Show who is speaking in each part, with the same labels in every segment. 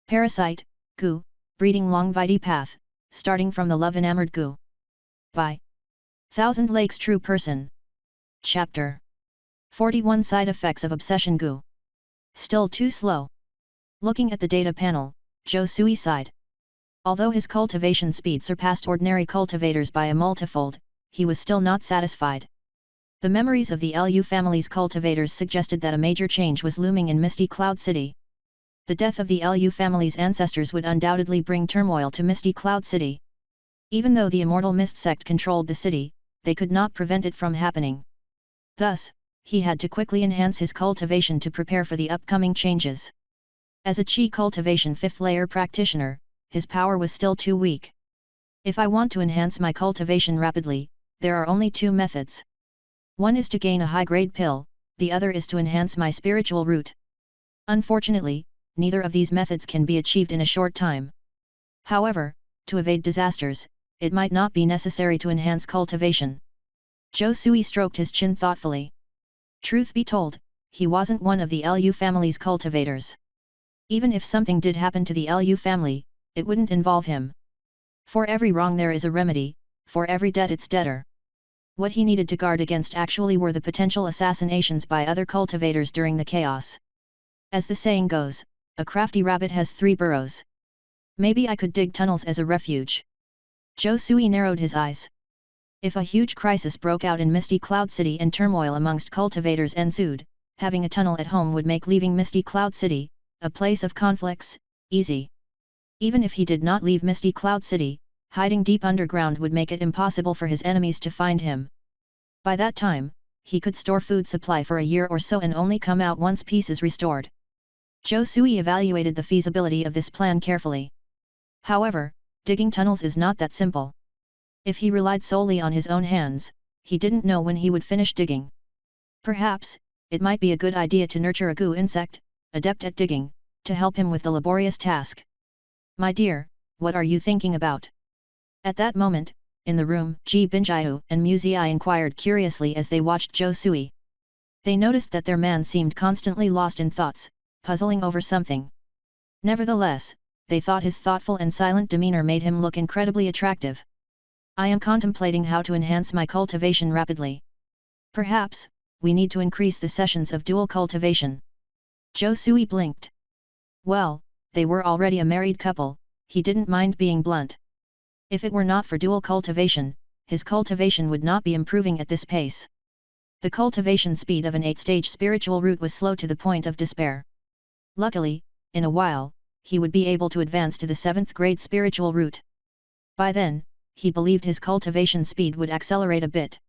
Speaker 1: Parasite, Gu, breeding long vitae path, starting from the love-enamored Gu. By Thousand Lakes True Person. Chapter 41 Side Effects of Obsession Gu. Still too slow. Looking at the data panel, Zhou Sui sighed. Although his cultivation speed surpassed ordinary cultivators by a multifold, he was still not satisfied. The memories of the Lu family's cultivators suggested that a major change was looming in Misty Cloud City. The death of the Lu family's ancestors would undoubtedly bring turmoil to Misty Cloud City. Even though the Immortal Mist sect controlled the city, they could not prevent it from happening. Thus, he had to quickly enhance his cultivation to prepare for the upcoming changes. As a Qi cultivation 5th layer practitioner, his power was still too weak. If I want to enhance my cultivation rapidly, there are only two methods. One is to gain a high-grade pill, the other is to enhance my spiritual root. Unfortunately, neither of these methods can be achieved in a short time. However, to evade disasters, it might not be necessary to enhance cultivation. Zhou Sui stroked his chin thoughtfully. Truth be told, he wasn't one of the Lu family's cultivators. Even if something did happen to the Lu family, it wouldn't involve him. For every wrong there is a remedy, for every debt its debtor. What he needed to guard against actually were the potential assassinations by other cultivators during the chaos. As the saying goes, a crafty rabbit has 3 burrows. Maybe I could dig tunnels as a refuge. Zhou Sui narrowed his eyes. If a huge crisis broke out in Misty Cloud City and turmoil amongst cultivators ensued, having a tunnel at home would make leaving Misty Cloud City, a place of conflicts, easy. Even if he did not leave Misty Cloud City, hiding deep underground would make it impossible for his enemies to find him. By that time, he could store food supply for a year or so and only come out once peace is restored. Zhou Sui evaluated the feasibility of this plan carefully. However, digging tunnels is not that simple. If he relied solely on his own hands, he didn't know when he would finish digging. Perhaps, it might be a good idea to nurture a Gu insect, adept at digging, to help him with the laborious task. My dear, what are you thinking about? At that moment, in the room, Ji Binjiu and Mu Ziyi inquired curiously as they watched Zhou Sui. They noticed that their man seemed constantly lost in thoughts, puzzling over something. Nevertheless, they thought his thoughtful and silent demeanor made him look incredibly attractive. I am contemplating how to enhance my cultivation rapidly. Perhaps, we need to increase the sessions of dual cultivation. Zhou Sui blinked. Well, they were already a married couple, he didn't mind being blunt. If it were not for dual cultivation, his cultivation would not be improving at this pace. The cultivation speed of an 8-stage spiritual root was slow to the point of despair. Luckily, in a while, he would be able to advance to the 7th grade spiritual root. By then, he believed his cultivation speed would accelerate a bit.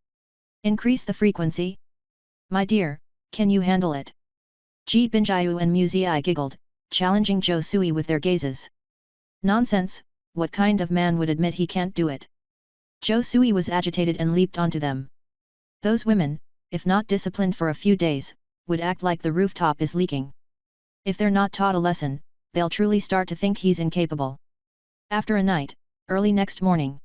Speaker 1: Increase the frequency? My dear, can you handle it? Ji Binjiu and Mu Ziyi giggled, challenging Zhou Sui with their gazes. Nonsense, what kind of man would admit he can't do it? Zhou Sui was agitated and leaped onto them. Those women, if not disciplined for a few days, would act like the rooftop is leaking. If they're not taught a lesson, they'll truly start to think he's incapable. After a night, early next morning,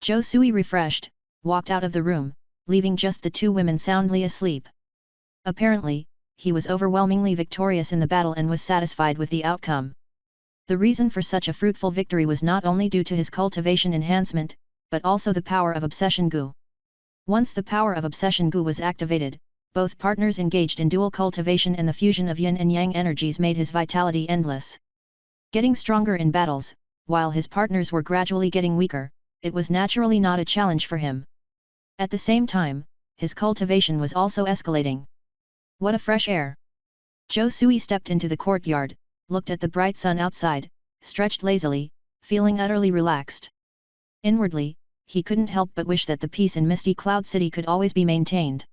Speaker 1: Zhou Sui refreshed, walked out of the room, leaving just the 2 women soundly asleep. Apparently, he was overwhelmingly victorious in the battle and was satisfied with the outcome. The reason for such a fruitful victory was not only due to his cultivation enhancement, but also the power of Obsession Gu. Once the power of Obsession Gu was activated, both partners engaged in dual cultivation and the fusion of yin and yang energies made his vitality endless. Getting stronger in battles, while his partners were gradually getting weaker, it was naturally not a challenge for him. At the same time, his cultivation was also escalating. What a fresh air! Zhou Sui stepped into the courtyard, looked at the bright sun outside, stretched lazily, feeling utterly relaxed. Inwardly, he couldn't help but wish that the peace in Misty Cloud City could always be maintained.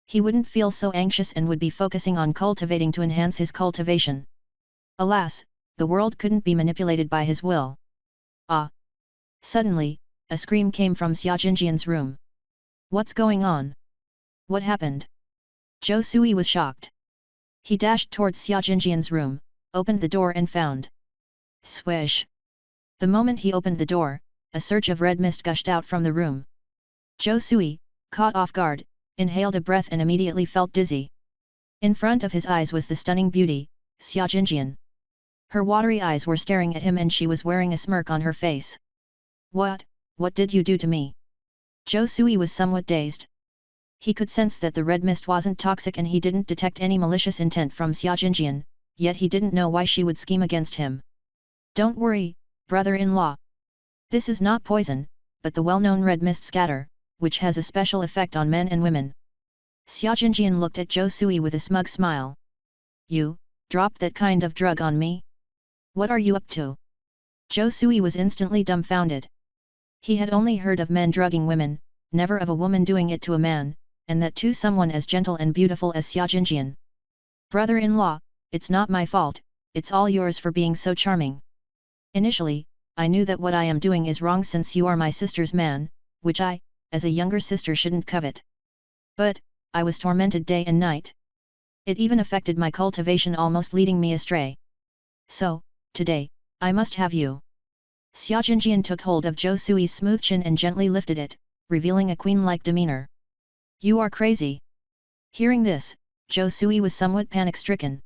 Speaker 1: He wouldn't feel so anxious and would be focusing on cultivating to enhance his cultivation. Alas, the world couldn't be manipulated by his will. Ah! Suddenly, a scream came from Xia Jinjian's room. What's going on? What happened? Zhou Sui was shocked. He dashed towards Xia Jinjian's room, opened the door and found. Swish! The moment he opened the door, a surge of red mist gushed out from the room. Zhou Sui, caught off guard, inhaled a breath and immediately felt dizzy. In front of his eyes was the stunning beauty, Xia Jinjian. Her watery eyes were staring at him and she was wearing a smirk on her face. What did you do to me? Zhou Sui was somewhat dazed. He could sense that the red mist wasn't toxic and he didn't detect any malicious intent from Xia Jinjian, yet he didn't know why she would scheme against him. Don't worry, brother-in-law. This is not poison, but the well-known red mist scatter, which has a special effect on men and women. Xia Jinjian looked at Zhou Sui with a smug smile. You, dropped that kind of drug on me? What are you up to? Zhou Sui was instantly dumbfounded. He had only heard of men drugging women, never of a woman doing it to a man, and that too someone as gentle and beautiful as Xia Jinjian. Brother-in-law, it's not my fault, it's all yours for being so charming. Initially, I knew that what I am doing is wrong since you are my sister's man, which I, as a younger sister shouldn't covet. But, I was tormented day and night. It even affected my cultivation, almost leading me astray. So, today, I must have you. Xia Jinjian took hold of Zhou Sui's smooth chin and gently lifted it, revealing a queen-like demeanor. You are crazy. Hearing this, Zhou Sui was somewhat panic-stricken.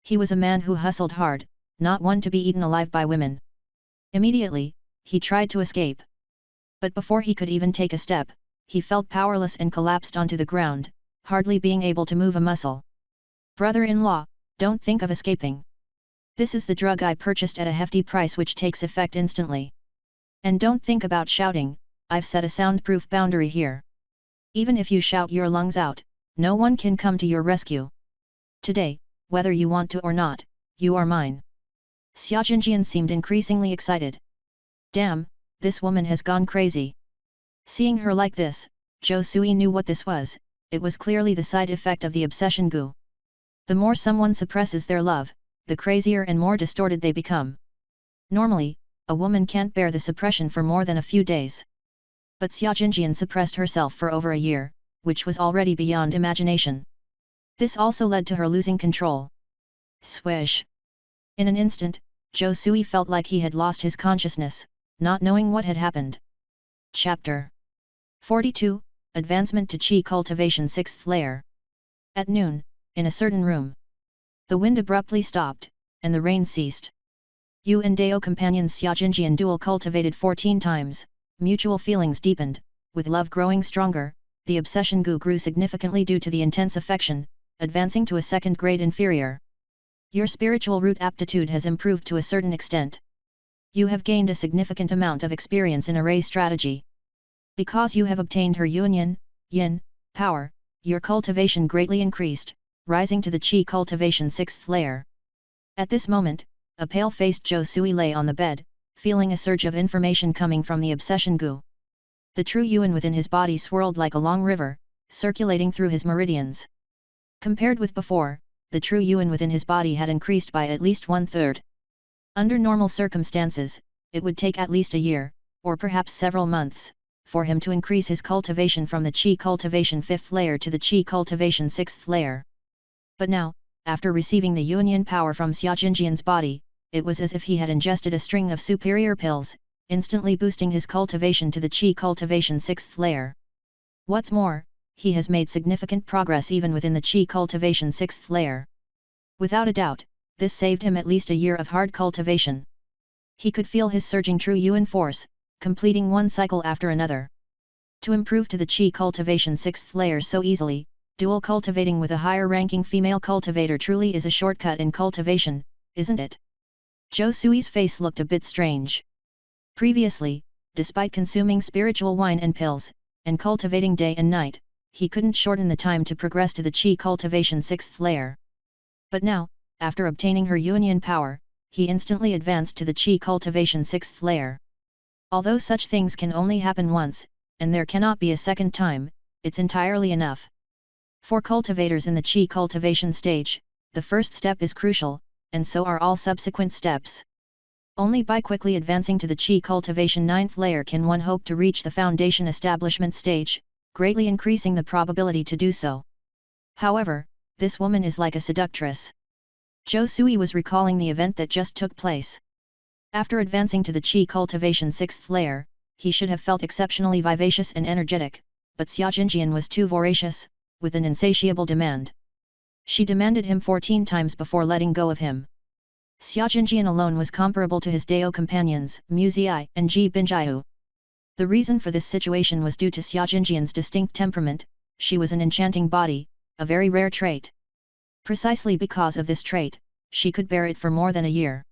Speaker 1: He was a man who hustled hard, not one to be eaten alive by women. Immediately, he tried to escape. But before he could even take a step, he felt powerless and collapsed onto the ground, hardly being able to move a muscle. Brother-in-law, don't think of escaping. This is the drug I purchased at a hefty price which takes effect instantly. And don't think about shouting, I've set a soundproof boundary here. Even if you shout your lungs out, no one can come to your rescue. Today, whether you want to or not, you are mine. Xia Jinjian seemed increasingly excited. Damn, this woman has gone crazy. Seeing her like this, Zhou Sui knew what this was. It was clearly the side effect of the obsession goo. The more someone suppresses their love, the crazier and more distorted they become. Normally, a woman can't bear the suppression for more than a few days. But Xia Jinjian suppressed herself for over a year, which was already beyond imagination. This also led to her losing control. Swish! In an instant, Zhou Sui felt like he had lost his consciousness, not knowing what had happened. Chapter 42, Advancement to Qi Cultivation 6th Layer. At noon, in a certain room, the wind abruptly stopped, and the rain ceased. Yu and Dao companions Xia Jinjian dual cultivated 14 times, mutual feelings deepened, with love growing stronger, the obsession goo grew significantly due to the intense affection, advancing to a second grade inferior. Your spiritual root aptitude has improved to a certain extent. You have gained a significant amount of experience in array strategy. Because you have obtained her union, yin, power, your cultivation greatly increased, rising to the Qi cultivation 6th layer. At this moment, a pale-faced Zhou Sui lay on the bed, feeling a surge of information coming from the obsession goo. The true yuan within his body swirled like a long river, circulating through his meridians. Compared with before, the true yuan within his body had increased by at least 1/3. Under normal circumstances, it would take at least a year, or perhaps several months, for him to increase his cultivation from the Qi cultivation 5th layer to the Qi cultivation 6th layer. But now, after receiving the union power from Xia Jinjian's body, it was as if he had ingested a string of superior pills, instantly boosting his cultivation to the Qi cultivation 6th layer. What's more, he has made significant progress even within the Qi cultivation 6th layer. Without a doubt, this saved him at least a year of hard cultivation. He could feel his surging true yuan force, completing one cycle after another. To improve to the Qi cultivation 6th layer so easily, dual cultivating with a higher-ranking female cultivator truly is a shortcut in cultivation, isn't it? Zhou Sui's face looked a bit strange. Previously, despite consuming spiritual wine and pills, and cultivating day and night, he couldn't shorten the time to progress to the Qi cultivation 6th layer. But now, after obtaining her union power, he instantly advanced to the Qi cultivation 6th layer. Although such things can only happen once, and there cannot be a second time, it's entirely enough. For cultivators in the Qi cultivation stage, the first step is crucial, and so are all subsequent steps. Only by quickly advancing to the Qi cultivation 9th layer can one hope to reach the foundation establishment stage, greatly increasing the probability to do so. However, this woman is like a seductress. Zhou Sui was recalling the event that just took place. After advancing to the Qi cultivation 6th layer, he should have felt exceptionally vivacious and energetic, but Xia Jinjian was too voracious, with an insatiable demand. She demanded him 14 times before letting go of him. Xia Jinjian alone was comparable to his Dao companions, Mu Ziyi and Ji Binjiu. The reason for this situation was due to Xia Jinjian's distinct temperament. She was an enchanting body, a very rare trait. Precisely because of this trait, she could bear it for more than a year.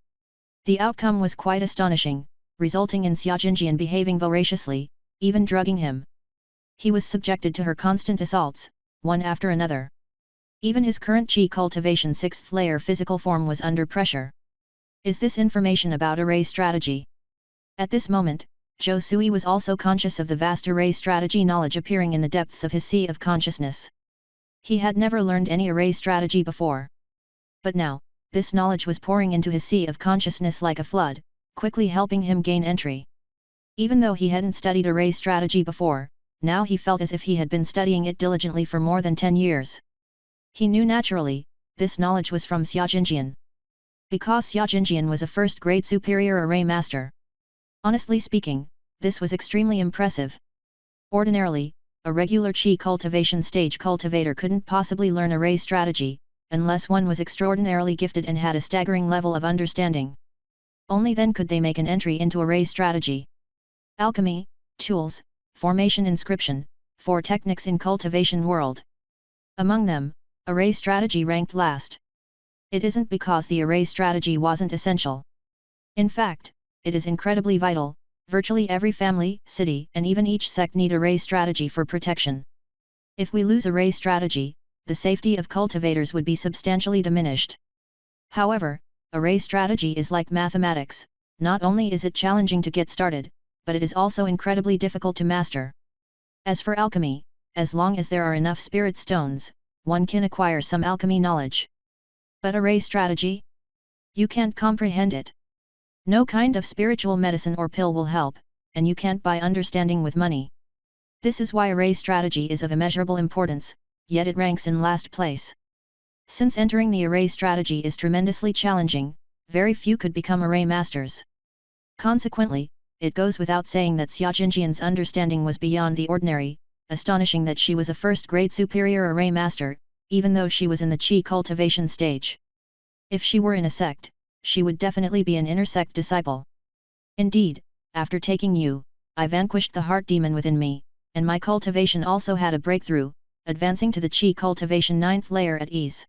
Speaker 1: The outcome was quite astonishing, resulting in Xia Jinjian behaving voraciously, even drugging him. He was subjected to her constant assaults, one after another. Even his current Qi cultivation 6th layer physical form was under pressure. Is this information about array strategy? At this moment, Zhou Sui was also conscious of the vast array strategy knowledge appearing in the depths of his sea of consciousness. He had never learned any array strategy before. But now, this knowledge was pouring into his sea of consciousness like a flood, quickly helping him gain entry. Even though he hadn't studied array strategy before, now he felt as if he had been studying it diligently for more than 10 years. He knew naturally, this knowledge was from Xia Jinjian. Because Xia Jinjian was a first-grade superior array master. Honestly speaking, this was extremely impressive. Ordinarily, a regular Qi cultivation stage cultivator couldn't possibly learn array strategy, unless one was extraordinarily gifted and had a staggering level of understanding. Only then could they make an entry into array strategy. Alchemy, tools, formation inscription, 4 techniques in Cultivation World. Among them, array strategy ranked last. It isn't because the array strategy wasn't essential. In fact, it is incredibly vital. Virtually every family, city, and even each sect need array strategy for protection. If we lose array strategy, the safety of cultivators would be substantially diminished. However, array strategy is like mathematics. Not only is it challenging to get started, but it is also incredibly difficult to master. As for alchemy, as long as there are enough spirit stones, one can acquire some alchemy knowledge. But array strategy? You can't comprehend it. No kind of spiritual medicine or pill will help, and you can't buy understanding with money. This is why array strategy is of immeasurable importance, yet it ranks in last place. Since entering the array strategy is tremendously challenging, very few could become array masters. Consequently, it goes without saying that Xia Jinjian's understanding was beyond the ordinary, astonishing that she was a first-grade superior array master, even though she was in the Qi cultivation stage. If she were in a sect, she would definitely be an inner sect disciple. Indeed, after taking you, I vanquished the heart demon within me, and my cultivation also had a breakthrough, advancing to the Qi cultivation 9th layer at ease.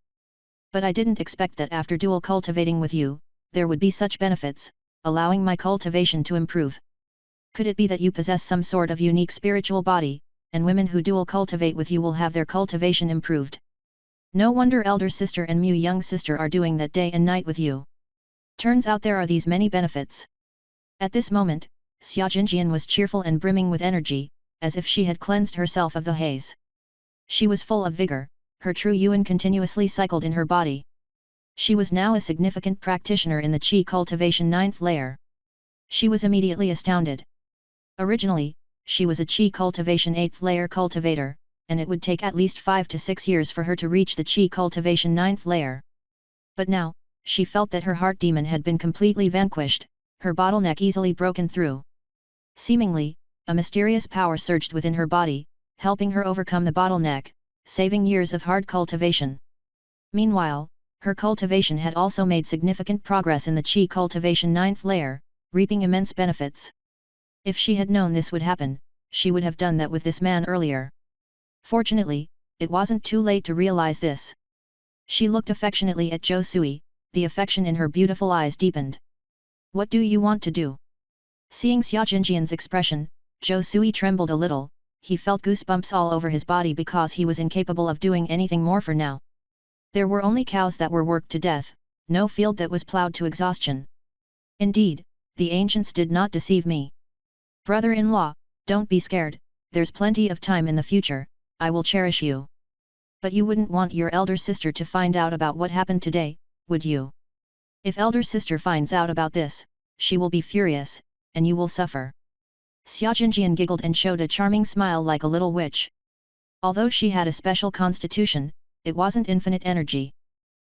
Speaker 1: But I didn't expect that after dual cultivating with you, there would be such benefits, allowing my cultivation to improve. Could it be that you possess some sort of unique spiritual body, and women who dual cultivate with you will have their cultivation improved? No wonder elder sister and Mu young sister are doing that day and night with you. Turns out there are these many benefits. At this moment, Xia Jinjian was cheerful and brimming with energy, as if she had cleansed herself of the haze. She was full of vigor, her true yuan continuously cycled in her body. She was now a significant practitioner in the Qi cultivation 9th layer. She was immediately astounded. Originally, she was a Qi cultivation 8th layer cultivator, and it would take at least 5 to 6 years for her to reach the Qi cultivation 9th layer. But now, she felt that her heart demon had been completely vanquished, her bottleneck easily broken through. Seemingly, a mysterious power surged within her body, helping her overcome the bottleneck, saving years of hard cultivation. Meanwhile, her cultivation had also made significant progress in the Qi cultivation 9th layer, reaping immense benefits. If she had known this would happen, she would have done that with this man earlier. Fortunately, it wasn't too late to realize this. She looked affectionately at Zhou Sui, the affection in her beautiful eyes deepened. What do you want to do? Seeing Xia Jinjian's expression, Zhou Sui trembled a little. He felt goosebumps all over his body because he was incapable of doing anything more for now. There were only cows that were worked to death, no field that was plowed to exhaustion. Indeed, the ancients did not deceive me. Brother-in-law, don't be scared, there's plenty of time in the future, I will cherish you. But you wouldn't want your elder sister to find out about what happened today, would you? If elder sister finds out about this, she will be furious, and you will suffer. Xia Jinjian giggled and showed a charming smile like a little witch. Although she had a special constitution, it wasn't infinite energy.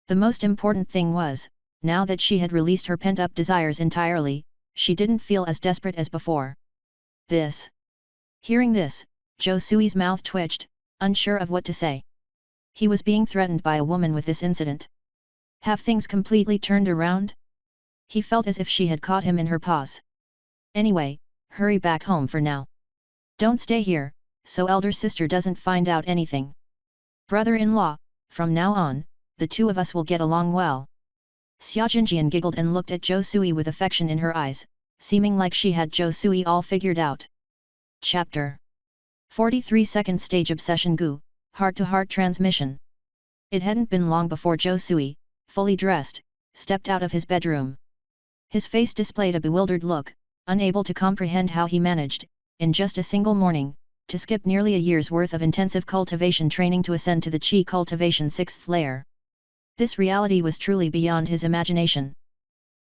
Speaker 1: The most important thing was, now that she had released her pent-up desires entirely, she didn't feel as desperate as before. This. Hearing this, Zhou Sui's mouth twitched, unsure of what to say. He was being threatened by a woman with this incident. Have things completely turned around? He felt as if she had caught him in her paws. Anyway, hurry back home for now. Don't stay here, so elder sister doesn't find out anything. Brother-in-law, from now on, the two of us will get along well. Xia Jinjian giggled and looked at Zhou Sui with affection in her eyes, seeming like she had Zhou Sui all figured out. Chapter 43 Second Stage Obsession Gu, Heart-to-Heart Transmission. It hadn't been long before Zhou Sui, fully dressed, stepped out of his bedroom. His face displayed a bewildered look, unable to comprehend how he managed, in just a single morning, to skip nearly a year's worth of intensive cultivation training to ascend to the Qi cultivation 6th layer. This reality was truly beyond his imagination.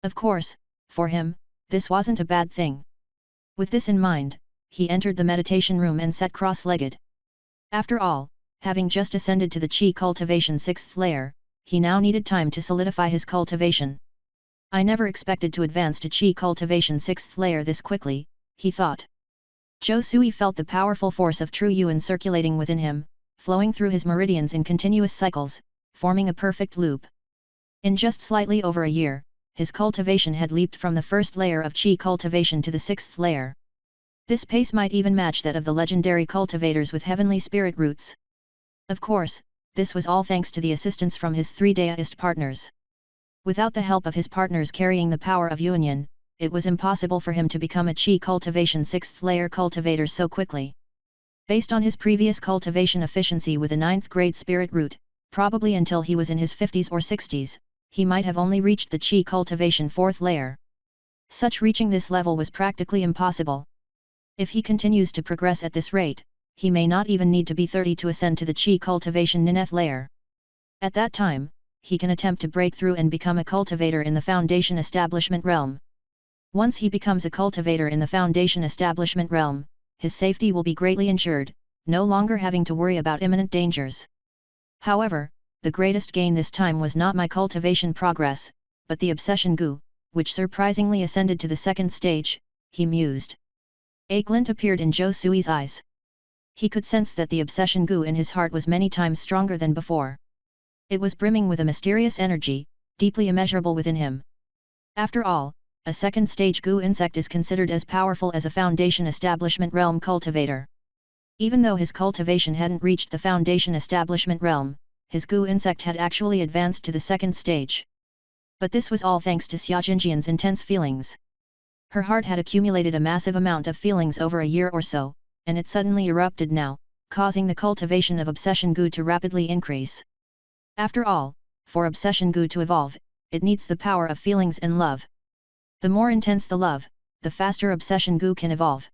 Speaker 1: Of course, for him, this wasn't a bad thing. With this in mind, he entered the meditation room and sat cross-legged. After all, having just ascended to the Qi cultivation 6th layer, he now needed time to solidify his cultivation. I never expected to advance to Qi cultivation 6th layer this quickly, he thought. Zhou Sui felt the powerful force of true yuan circulating within him, flowing through his meridians in continuous cycles, forming a perfect loop. In just slightly over a year, his cultivation had leaped from the first layer of Qi cultivation to the 6th layer. This pace might even match that of the legendary cultivators with heavenly spirit roots. Of course, this was all thanks to the assistance from his three Daoist partners. Without the help of his partners carrying the power of Yuanyan, it was impossible for him to become a Qi cultivation 6th layer cultivator so quickly. Based on his previous cultivation efficiency with a 9th grade spirit root, probably until he was in his 50s or 60s, he might have only reached the Qi cultivation 4th layer. Such reaching this level was practically impossible. If he continues to progress at this rate, he may not even need to be 30 to ascend to the Qi cultivation 9th layer. At that time, he can attempt to break through and become a cultivator in the Foundation Establishment realm. Once he becomes a cultivator in the Foundation Establishment realm, his safety will be greatly ensured, no longer having to worry about imminent dangers. However, the greatest gain this time was not my cultivation progress, but the obsession Gu, which surprisingly ascended to the second stage, he mused. A glint appeared in Zhou Sui's eyes. He could sense that the obsession Gu in his heart was many times stronger than before. It was brimming with a mysterious energy, deeply immeasurable within him. After all, a second stage Gu insect is considered as powerful as a Foundation Establishment realm cultivator. Even though his cultivation hadn't reached the Foundation Establishment realm, his Gu insect had actually advanced to the second stage. But this was all thanks to Xia Jinjian's intense feelings. Her heart had accumulated a massive amount of feelings over a year or so, and it suddenly erupted now, causing the cultivation of obsession Gu to rapidly increase. After all, for obsession Gu to evolve, it needs the power of feelings and love. The more intense the love, the faster obsession Gu can evolve.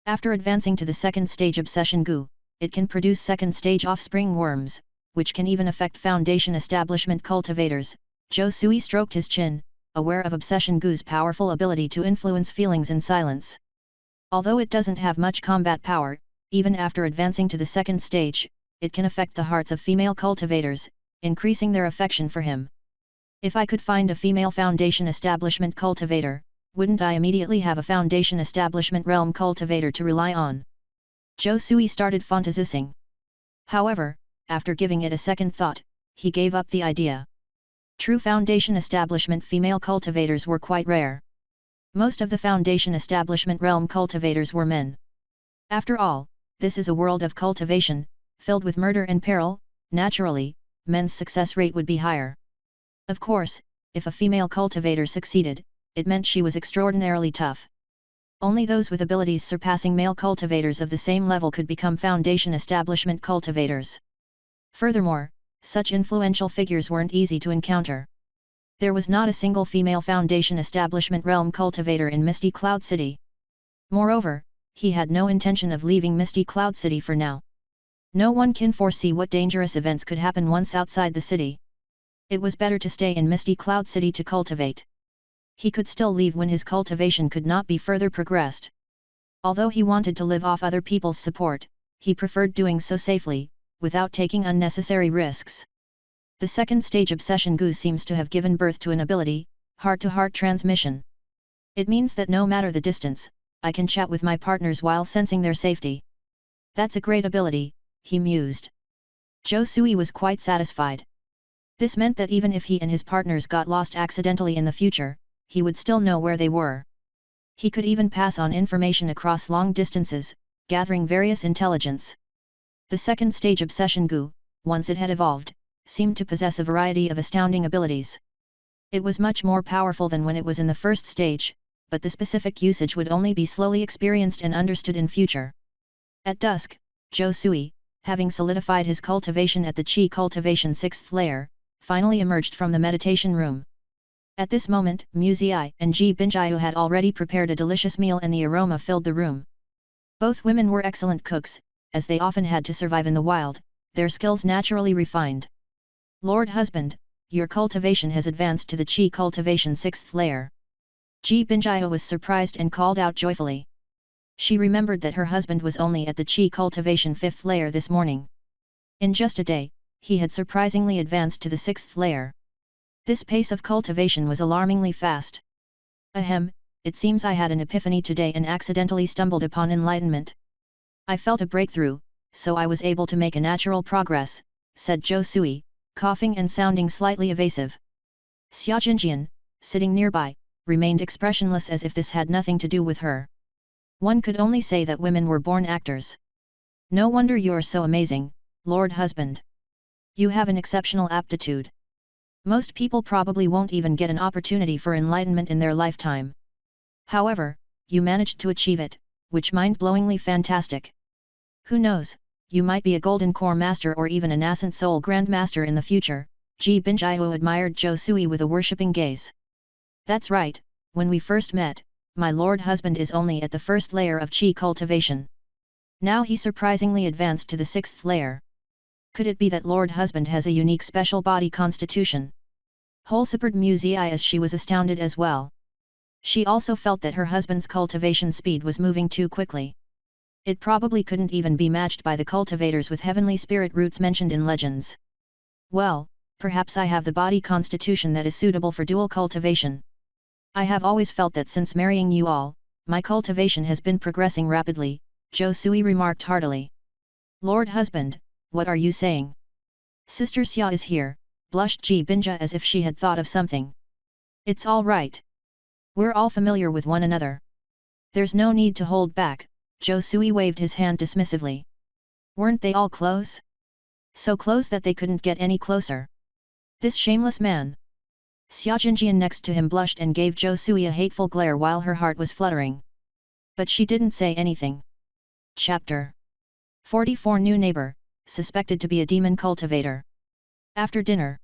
Speaker 1: After advancing to the second stage obsession Gu, it can produce second stage offspring worms, which can even affect Foundation Establishment cultivators. Zhou Sui stroked his chin, aware of obsession Gu's powerful ability to influence feelings in silence. Although it doesn't have much combat power, even after advancing to the second stage, it can affect the hearts of female cultivators, increasing their affection for him. If I could find a female Foundation Establishment cultivator, wouldn't I immediately have a Foundation Establishment realm cultivator to rely on? Zhou Sui started fantasizing. However, after giving it a second thought, he gave up the idea. True Foundation Establishment female cultivators were quite rare. Most of the Foundation Establishment realm cultivators were men. After all, this is a world of cultivation, filled with murder and peril. Naturally, men's success rate would be higher. Of course, if a female cultivator succeeded, it meant she was extraordinarily tough. Only those with abilities surpassing male cultivators of the same level could become Foundation Establishment cultivators. Furthermore, such influential figures weren't easy to encounter. There was not a single female Foundation Establishment realm cultivator in Misty Cloud City. Moreover, he had no intention of leaving Misty Cloud City for now. No one can foresee what dangerous events could happen once outside the city. It was better to stay in Misty Cloud City to cultivate. He could still leave when his cultivation could not be further progressed. Although he wanted to live off other people's support, he preferred doing so safely, without taking unnecessary risks. The second stage obsession Gu seems to have given birth to an ability, heart-to-heart transmission. It means that no matter the distance, I can chat with my partners while sensing their safety. That's a great ability, he mused. Zhou Sui was quite satisfied. This meant that even if he and his partners got lost accidentally in the future, he would still know where they were. He could even pass on information across long distances, gathering various intelligence. The second stage obsession Gu, once it had evolved, seemed to possess a variety of astounding abilities. It was much more powerful than when it was in the first stage, but the specific usage would only be slowly experienced and understood in future. At dusk, Zhou Sui, having solidified his cultivation at the Qi cultivation 6th layer, finally emerged from the meditation room. At this moment, Mu Ziyi and Ji Binjiu had already prepared a delicious meal and the aroma filled the room. Both women were excellent cooks, as they often had to survive in the wild, their skills naturally refined. Lord husband, your cultivation has advanced to the Qi cultivation 6th layer. Ji Binjiu was surprised and called out joyfully. She remembered that her husband was only at the Qi cultivation 5th layer this morning. In just a day, he had surprisingly advanced to the 6th layer. This pace of cultivation was alarmingly fast. Ahem, it seems I had an epiphany today and accidentally stumbled upon enlightenment. I felt a breakthrough, so I was able to make a natural progress, said Zhou Sui, coughing and sounding slightly evasive. Xia Jinjian, sitting nearby, remained expressionless as if this had nothing to do with her. One could only say that women were born actors. No wonder you're so amazing, Lord husband. You have an exceptional aptitude. Most people probably won't even get an opportunity for enlightenment in their lifetime. However, you managed to achieve it, which mind-blowingly fantastic. Who knows, you might be a golden core master or even a nascent soul grandmaster in the future, Ji Binjiu admired Zhou Sui with a worshipping gaze. That's right, when we first met, my lord husband is only at the first layer of Qi cultivation. Now he surprisingly advanced to the 6th layer. Could it be that lord husband has a unique special body constitution? Wholesippered Mu Ziyi as she was astounded as well. She also felt that her husband's cultivation speed was moving too quickly. It probably couldn't even be matched by the cultivators with heavenly spirit roots mentioned in legends. Well, perhaps I have the body constitution that is suitable for dual cultivation. I have always felt that since marrying you all, my cultivation has been progressing rapidly, Zhou Sui remarked heartily. Lord husband, what are you saying? Sister Xia is here, blushed Ji Binja as if she had thought of something. It's all right. We're all familiar with one another. There's no need to hold back, Zhou Sui waved his hand dismissively. Weren't they all close? So close that they couldn't get any closer. This shameless man. Xia Jinjian next to him blushed and gave Zhou Sui a hateful glare while her heart was fluttering. But she didn't say anything. Chapter 44 New Neighbor, suspected to be a demon cultivator. After dinner,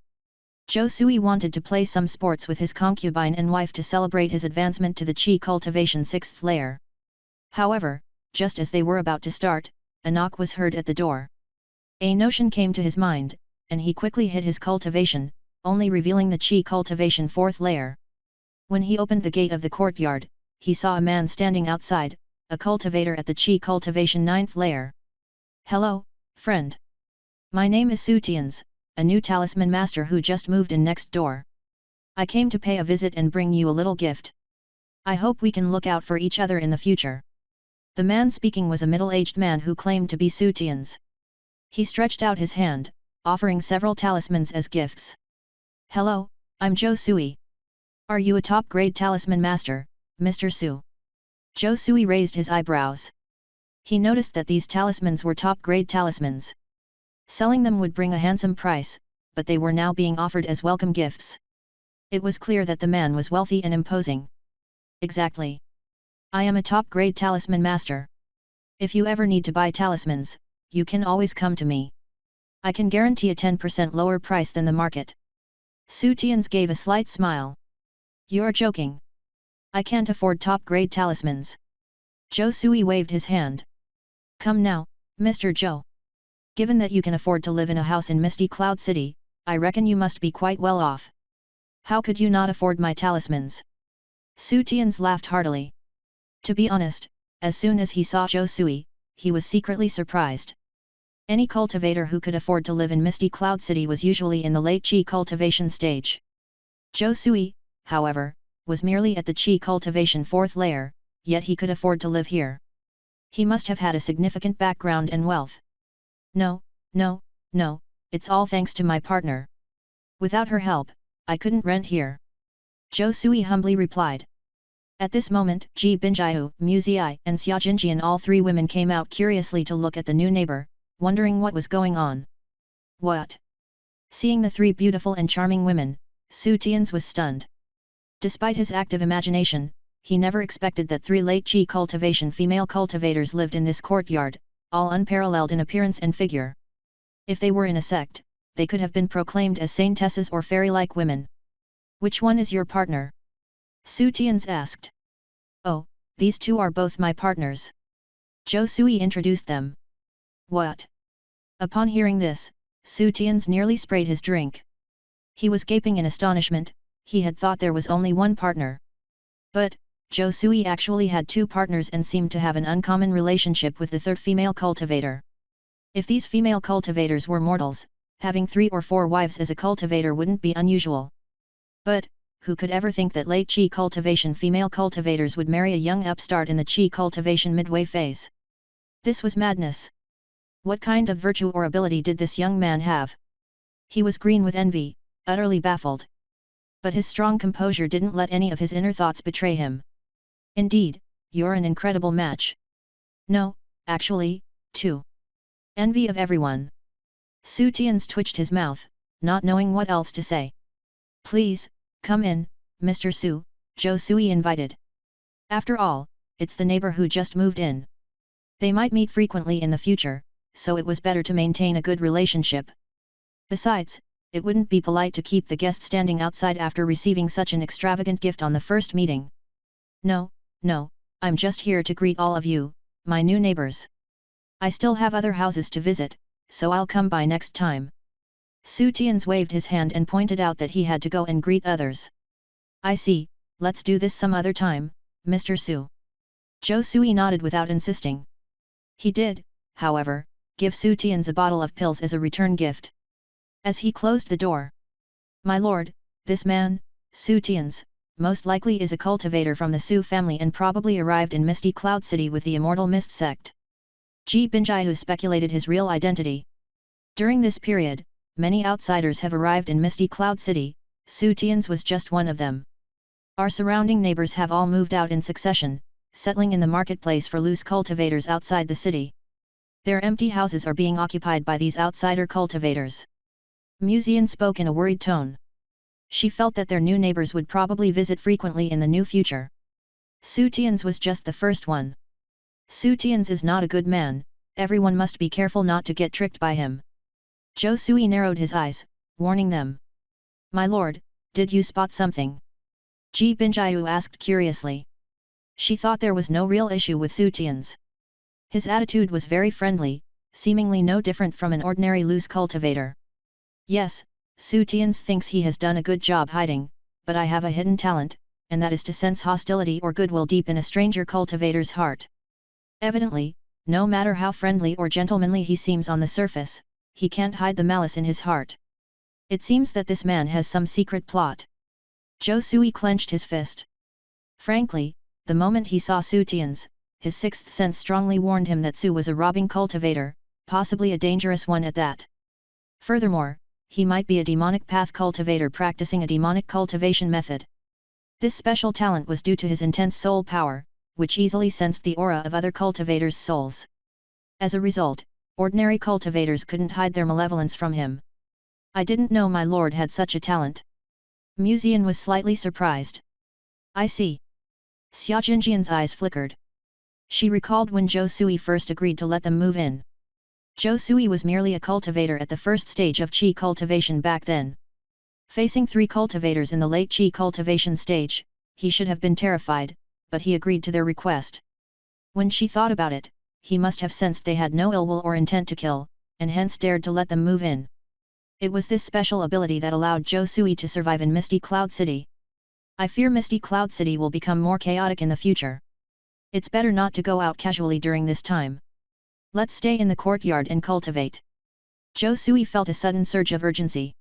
Speaker 1: Zhou Sui wanted to play some sports with his concubine and wife to celebrate his advancement to the Qi cultivation 6th layer. However, just as they were about to start, a knock was heard at the door. A notion came to his mind, and he quickly hid his cultivation, only revealing the Qi cultivation 4th layer. When he opened the gate of the courtyard, he saw a man standing outside, a cultivator at the Qi cultivation 9th layer. Hello, friend. My name is Su Tians, a new talisman master who just moved in next door. I came to pay a visit and bring you a little gift. I hope we can look out for each other in the future. The man speaking was a middle-aged man who claimed to be Su Tians. He stretched out his hand, offering several talismans as gifts. Hello, I'm Zhou Sui. Are you a top-grade talisman master, Mr. Su? Zhou Sui raised his eyebrows. He noticed that these talismans were top-grade talismans. Selling them would bring a handsome price, but they were now being offered as welcome gifts. It was clear that the man was wealthy and imposing. Exactly. I am a top-grade talisman master. If you ever need to buy talismans, you can always come to me. I can guarantee a 10% lower price than the market. Su Tians gave a slight smile. You're joking. I can't afford top-grade talismans. Zhou Sui waved his hand. Come now, Mr. Zhou. Given that you can afford to live in a house in Misty Cloud City, I reckon you must be quite well off. How could you not afford my talismans? Su Tians laughed heartily. To be honest, as soon as he saw Zhou Sui, he was secretly surprised. Any cultivator who could afford to live in Misty Cloud City was usually in the late Qi cultivation stage. Zhou Sui, however, was merely at the Qi cultivation 4th layer, yet he could afford to live here. He must have had a significant background and wealth. No, it's all thanks to my partner. Without her help, I couldn't rent here. Zhou Sui humbly replied. At this moment, Ji Binjiu, Muzii, and Xia Jinjian, all three women, came out curiously to look at the new neighbor, wondering what was going on. What? Seeing the three beautiful and charming women, Su Tian's was stunned. Despite his active imagination, he never expected that three late Qi cultivation female cultivators lived in this courtyard, all unparalleled in appearance and figure. If they were in a sect, they could have been proclaimed as saintesses or fairy-like women. Which one is your partner? Su Tian's asked. Oh, these two are both my partners. Zhou Sui introduced them. What? Upon hearing this, Su Tian's nearly sprayed his drink. He was gaping in astonishment. He had thought there was only one partner. But, Zhou Sui actually had two partners and seemed to have an uncommon relationship with the third female cultivator. If these female cultivators were mortals, having 3 or 4 wives as a cultivator wouldn't be unusual. But, who could ever think that late Qi cultivation female cultivators would marry a young upstart in the Qi cultivation midway phase? This was madness. What kind of virtue or ability did this young man have? He was green with envy, utterly baffled. But his strong composure didn't let any of his inner thoughts betray him. Indeed, you're an incredible match. No, actually, two. Envy of everyone. Su Tian's twitched his mouth, not knowing what else to say. Please, come in, Mr. Su, Zhou Sui invited. After all, it's the neighbor who just moved in. They might meet frequently in the future, so it was better to maintain a good relationship. Besides, it wouldn't be polite to keep the guest standing outside after receiving such an extravagant gift on the first meeting. No, I'm just here to greet all of you, my new neighbors. I still have other houses to visit, so I'll come by next time. Su Tian's waved his hand and pointed out that he had to go and greet others. I see, let's do this some other time, Mr. Su. Zhou Sui nodded without insisting. He did, however, give Su Tian's a bottle of pills as a return gift. As he closed the door. My lord, this man, Su Tian's, most likely is a cultivator from the Su family and probably arrived in Misty Cloud City with the Immortal Mist sect. Ji Binjiu speculated his real identity. During this period, many outsiders have arrived in Misty Cloud City, Su Tian's was just one of them. Our surrounding neighbors have all moved out in succession, settling in the marketplace for loose cultivators outside the city. Their empty houses are being occupied by these outsider cultivators. Muzian spoke in a worried tone. She felt that their new neighbors would probably visit frequently in the new future. Su Tian's was just the first one. Su Tian's is not a good man, everyone must be careful not to get tricked by him. Zhou Sui narrowed his eyes, warning them. My lord, did you spot something? Ji Binjiu asked curiously. She thought there was no real issue with Su Tian's. His attitude was very friendly, seemingly no different from an ordinary loose cultivator. Yes, Su Tian's thinks he has done a good job hiding, but I have a hidden talent, and that is to sense hostility or goodwill deep in a stranger cultivator's heart. Evidently, no matter how friendly or gentlemanly he seems on the surface, he can't hide the malice in his heart. It seems that this man has some secret plot. Zhou Sui clenched his fist. Frankly, the moment he saw Su Tian's, his sixth sense strongly warned him that Su was a robbing cultivator, possibly a dangerous one at that. Furthermore, he might be a demonic path cultivator practicing a demonic cultivation method. This special talent was due to his intense soul power, which easily sensed the aura of other cultivators' souls. As a result, ordinary cultivators couldn't hide their malevolence from him. I didn't know my lord had such a talent. Muzian was slightly surprised. I see. Xia Jinjian's eyes flickered. She recalled when Zhou Sui first agreed to let them move in. Zhou Sui was merely a cultivator at the first stage of Qi cultivation back then. Facing 3 cultivators in the late Qi cultivation stage, he should have been terrified, but he agreed to their request. When she thought about it, he must have sensed they had no ill will or intent to kill, and hence dared to let them move in. It was this special ability that allowed Zhou Sui to survive in Misty Cloud City. I fear Misty Cloud City will become more chaotic in the future. It's better not to go out casually during this time. Let's stay in the courtyard and cultivate. Zhou Sui felt a sudden surge of urgency.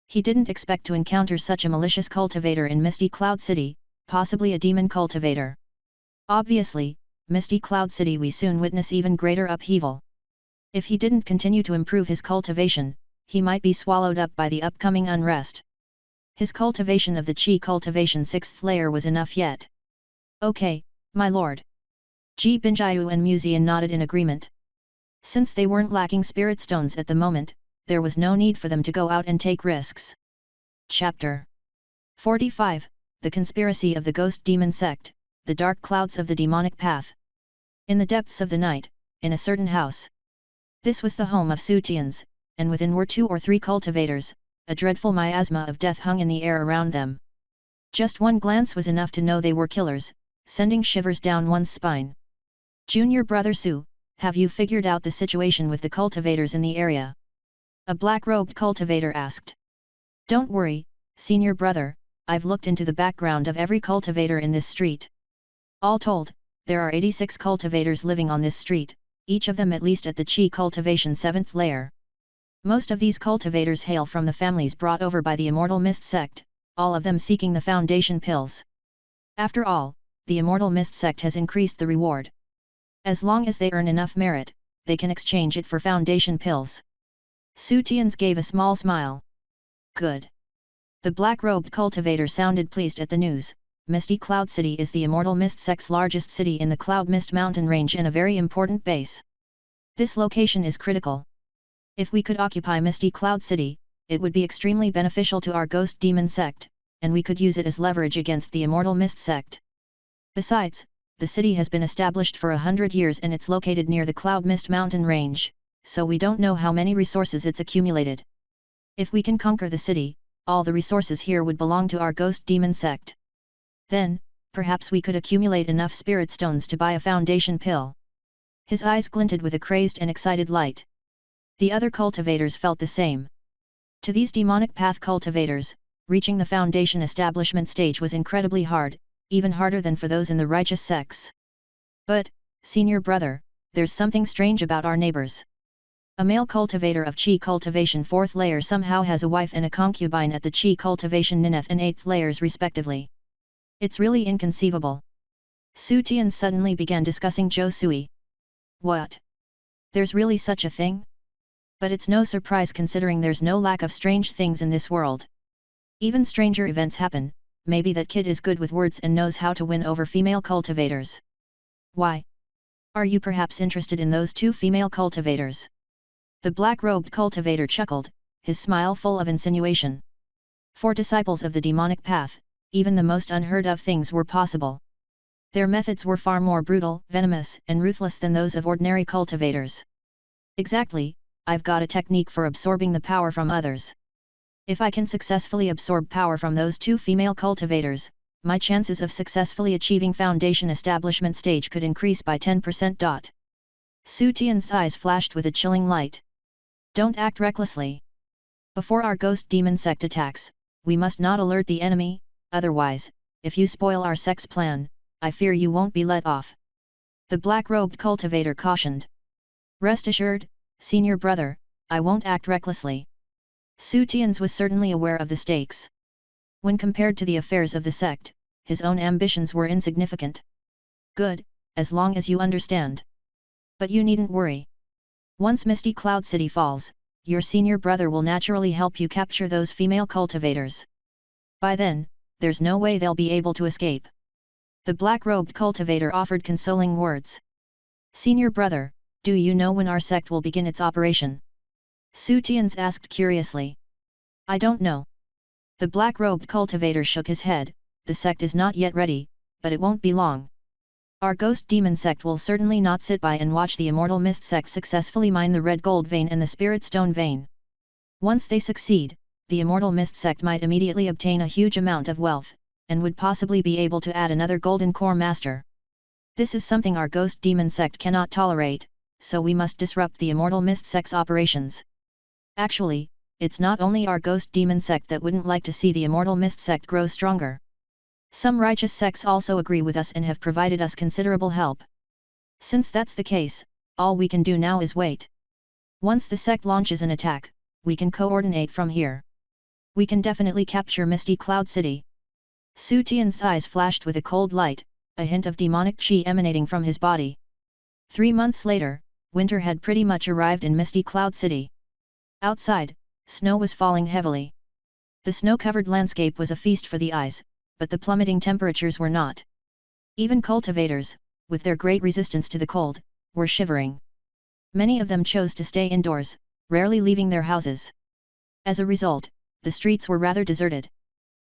Speaker 1: He didn't expect to encounter such a malicious cultivator in Misty Cloud City, possibly a demon cultivator. Obviously, Misty Cloud City we soon witness even greater upheaval. If he didn't continue to improve his cultivation, he might be swallowed up by the upcoming unrest. His cultivation of the Qi cultivation 6th layer was enough yet. Okay, my lord. Ji Binjiu and Muzian nodded in agreement. Since they weren't lacking spirit stones at the moment, there was no need for them to go out and take risks. Chapter 45, The Conspiracy of the Ghost Demon Sect, The Dark Clouds of the Demonic Path. In the depths of the night, in a certain house. This was the home of Sutians, and within were 2 or 3 cultivators. A dreadful miasma of death hung in the air around them. Just one glance was enough to know they were killers, sending shivers down one's spine. Junior brother Su, have you figured out the situation with the cultivators in the area? A black-robed cultivator asked. Don't worry, senior brother, I've looked into the background of every cultivator in this street. All told, there are 86 cultivators living on this street, each of them at least at the Qi cultivation 7th layer. Most of these cultivators hail from the families brought over by the Immortal Mist sect, all of them seeking the foundation pills. After all, the Immortal Mist sect has increased the reward. As long as they earn enough merit, they can exchange it for foundation pills. Sutians gave a small smile. Good. The black-robed cultivator sounded pleased at the news. Misty Cloud City is the Immortal Mist sect's largest city in the Cloud Mist mountain range and a very important base. This location is critical. If we could occupy Misty Cloud City, it would be extremely beneficial to our Ghost Demon sect, and we could use it as leverage against the Immortal Mist sect. Besides, the city has been established for 100 years and it's located near the Cloud Mist mountain range, so we don't know how many resources it's accumulated. If we can conquer the city, all the resources here would belong to our Ghost Demon sect. Then, perhaps we could accumulate enough spirit stones to buy a foundation pill. His eyes glinted with a crazed and excited light. The other cultivators felt the same. To these demonic path cultivators, reaching the foundation establishment stage was incredibly hard, even harder than for those in the righteous sects. But, senior brother, there's something strange about our neighbors. A male cultivator of Qi cultivation 4th layer somehow has a wife and a concubine at the Qi cultivation 9th and 8th layers respectively. It's really inconceivable. Sutian suddenly began discussing Zhou Sui. What? There's really such a thing? But it's no surprise considering there's no lack of strange things in this world. Even stranger events happen, maybe that kid is good with words and knows how to win over female cultivators. Why? Are you perhaps interested in those 2 female cultivators? The black-robed cultivator chuckled, his smile full of insinuation. For disciples of the demonic path, even the most unheard of things were possible. Their methods were far more brutal, venomous, and ruthless than those of ordinary cultivators. Exactly. I've got a technique for absorbing the power from others. If I can successfully absorb power from those 2 female cultivators, my chances of successfully achieving foundation establishment stage could increase by 10%. Sutian's eyes flashed with a chilling light. Don't act recklessly. Before our Ghost Demon sect attacks, we must not alert the enemy, otherwise, if you spoil our sect's plan, I fear you won't be let off. The black-robed cultivator cautioned. Rest assured, senior brother, I won't act recklessly. Sutians was certainly aware of the stakes. When compared to the affairs of the sect, his own ambitions were insignificant. Good, as long as you understand. But you needn't worry. Once Misty Cloud City falls, your senior brother will naturally help you capture those female cultivators. By then, there's no way they'll be able to escape. The black-robed cultivator offered consoling words. Senior brother, do you know when our sect will begin its operation? Sutians asked curiously. I don't know. The black-robed cultivator shook his head. The sect is not yet ready, but it won't be long. Our Ghost Demon sect will certainly not sit by and watch the Immortal Mist sect successfully mine the red gold vein and the spirit stone vein. Once they succeed, the Immortal Mist sect might immediately obtain a huge amount of wealth, and would possibly be able to add another golden core master. This is something our Ghost Demon sect cannot tolerate, so we must disrupt the Immortal Mist sect's operations. Actually, it's not only our Ghost Demon sect that wouldn't like to see the Immortal Mist sect grow stronger. Some righteous sects also agree with us and have provided us considerable help. Since that's the case, all we can do now is wait. Once the sect launches an attack, we can coordinate from here. We can definitely capture Misty Cloud City. Sutian's eyes flashed with a cold light, a hint of demonic chi emanating from his body. 3 months later, winter had pretty much arrived in Misty Cloud City. Outside, snow was falling heavily. The snow-covered landscape was a feast for the eyes, but the plummeting temperatures were not. Even cultivators, with their great resistance to the cold, were shivering. Many of them chose to stay indoors, rarely leaving their houses. As a result, the streets were rather deserted.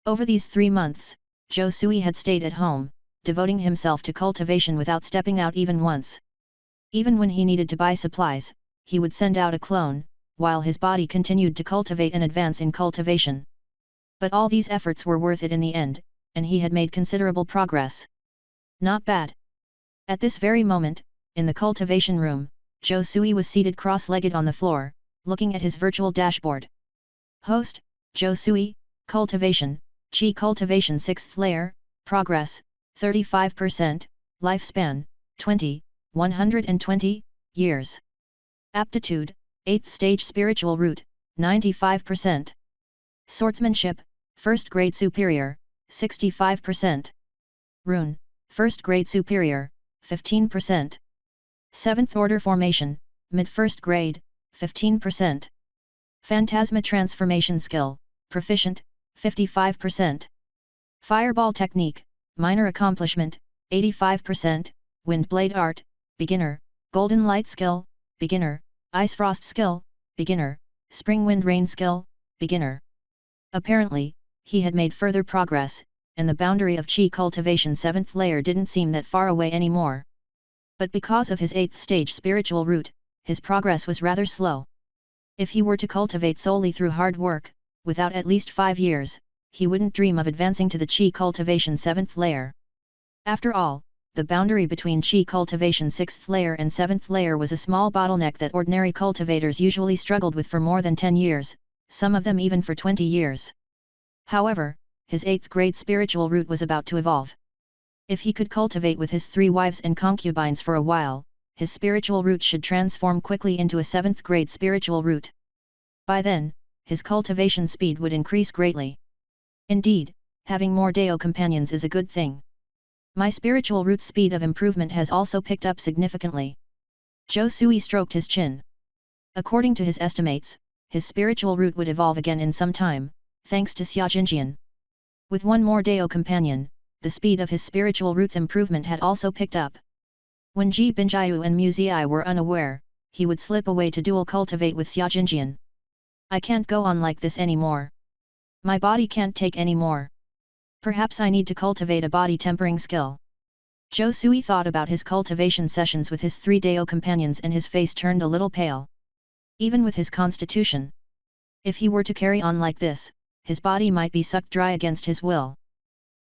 Speaker 1: Over these 3 months, Zhou Sui had stayed at home, devoting himself to cultivation without stepping out even once. Even when he needed to buy supplies, he would send out a clone, while his body continued to cultivate and advance in cultivation. But all these efforts were worth it in the end, and he had made considerable progress. Not bad. At this very moment, in the cultivation room, Zhou Sui was seated cross-legged on the floor, looking at his virtual dashboard. Host, Zhou Sui, Cultivation, Qi Cultivation 6th Layer, Progress, 35%, Lifespan, 120 years. Aptitude, 8th Stage Spiritual Root, 95%. Swordsmanship, 1st Grade Superior, 65%. Rune, 1st Grade Superior, 15%. 7th Order Formation, Mid-1st Grade, 15%. Phantasma Transformation Skill, Proficient, 55%. Fireball Technique, Minor Accomplishment, 85%, Wind Blade Art, Beginner, Golden Light Skill, Beginner, Ice Frost Skill, Beginner, Spring Wind Rain Skill, Beginner. Apparently, he had made further progress, and the boundary of Qi Cultivation 7th Layer didn't seem that far away anymore. But because of his 8th stage spiritual root, his progress was rather slow. If he were to cultivate solely through hard work, without at least 5 years, he wouldn't dream of advancing to the Qi Cultivation 7th Layer. After all, the boundary between Qi Cultivation 6th Layer and 7th Layer was a small bottleneck that ordinary cultivators usually struggled with for more than 10 years, some of them even for 20 years. However, his 8th grade spiritual root was about to evolve. If he could cultivate with his 3 wives and concubines for a while, his spiritual root should transform quickly into a 7th grade spiritual root. By then, his cultivation speed would increase greatly. Indeed, having more Dao companions is a good thing. My spiritual root's speed of improvement has also picked up significantly. Zhou Sui stroked his chin. According to his estimates, his spiritual root would evolve again in some time, thanks to Xia Jinjian. With one more Dao companion, the speed of his spiritual root's improvement had also picked up. When Ji Binjiu and Mu Ziyi were unaware, he would slip away to dual cultivate with Xia Jinjian. I can't go on like this anymore. My body can't take any more. Perhaps I need to cultivate a body tempering skill. Zhou Sui thought about his cultivation sessions with his 3 Dao companions and his face turned a little pale. Even with his constitution. If he were to carry on like this, his body might be sucked dry against his will.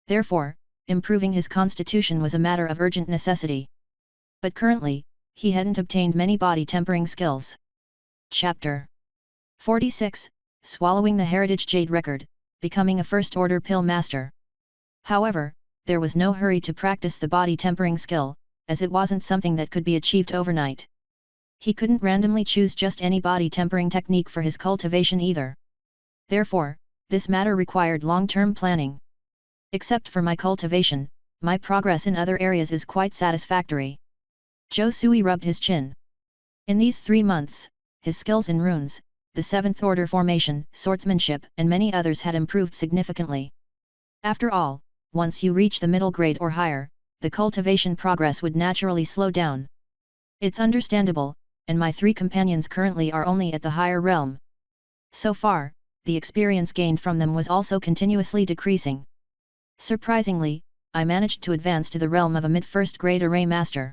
Speaker 1: Therefore, improving his constitution was a matter of urgent necessity. But currently, he hadn't obtained many body tempering skills. Chapter 46, Swallowing the Heritage Jade Record, Becoming a First Order Pill Master. However, there was no hurry to practice the body tempering skill, as it wasn't something that could be achieved overnight. He couldn't randomly choose just any body tempering technique for his cultivation either. Therefore, this matter required long-term planning. Except for my cultivation, my progress in other areas is quite satisfactory. Zhou Sui rubbed his chin. In these 3 months, his skills in runes, the 7th order formation, swordsmanship and many others had improved significantly. After all, once you reach the middle grade or higher, the cultivation progress would naturally slow down. It's understandable, and my 3 companions currently are only at the higher realm. So far, the experience gained from them was also continuously decreasing. Surprisingly, I managed to advance to the realm of a mid-first grade array master.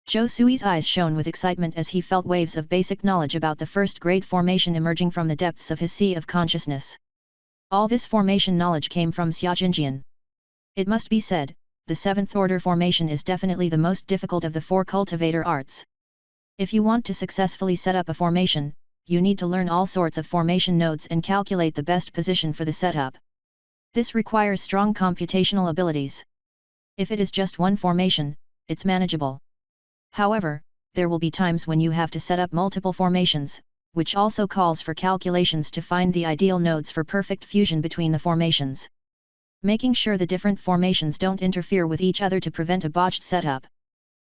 Speaker 1: Zhou Sui's eyes shone with excitement as he felt waves of basic knowledge about the first grade formation emerging from the depths of his sea of consciousness. All this formation knowledge came from Xia Jinjian. It must be said, the 7th order formation is definitely the most difficult of the 4 cultivator arts. If you want to successfully set up a formation, you need to learn all sorts of formation nodes and calculate the best position for the setup. This requires strong computational abilities. If it is just one formation, it's manageable. However, there will be times when you have to set up multiple formations, which also calls for calculations to find the ideal nodes for perfect fusion between the formations. Making sure the different formations don't interfere with each other to prevent a botched setup.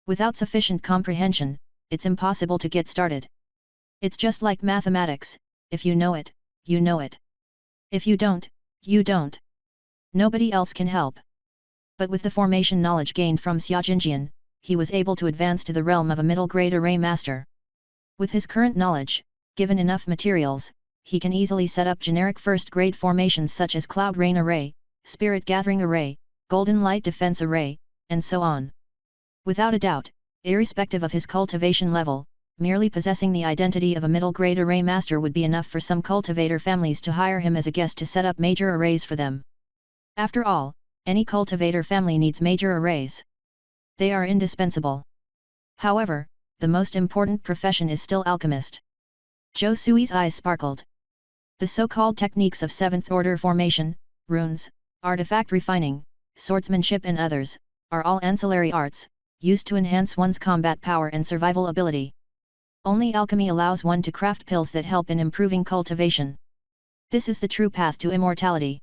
Speaker 1: Without sufficient comprehension, it's impossible to get started. It's just like mathematics, if you know it, you know it. If you don't, you don't. Nobody else can help. But with the formation knowledge gained from Xiaojinjian, he was able to advance to the realm of a middle-grade array master. With his current knowledge, given enough materials, he can easily set up generic first-grade formations such as Cloud Rain Array, Spirit Gathering Array, Golden Light Defense Array, and so on. Without a doubt, irrespective of his cultivation level, merely possessing the identity of a middle-grade array master would be enough for some cultivator families to hire him as a guest to set up major arrays for them. After all, any cultivator family needs major arrays. They are indispensable. However, the most important profession is still alchemist. Zhou Sui's eyes sparkled. The so-called techniques of 7th order formation, runes, artifact refining, swordsmanship and others, are all ancillary arts, used to enhance one's combat power and survival ability. Only alchemy allows one to craft pills that help in improving cultivation. This is the true path to immortality.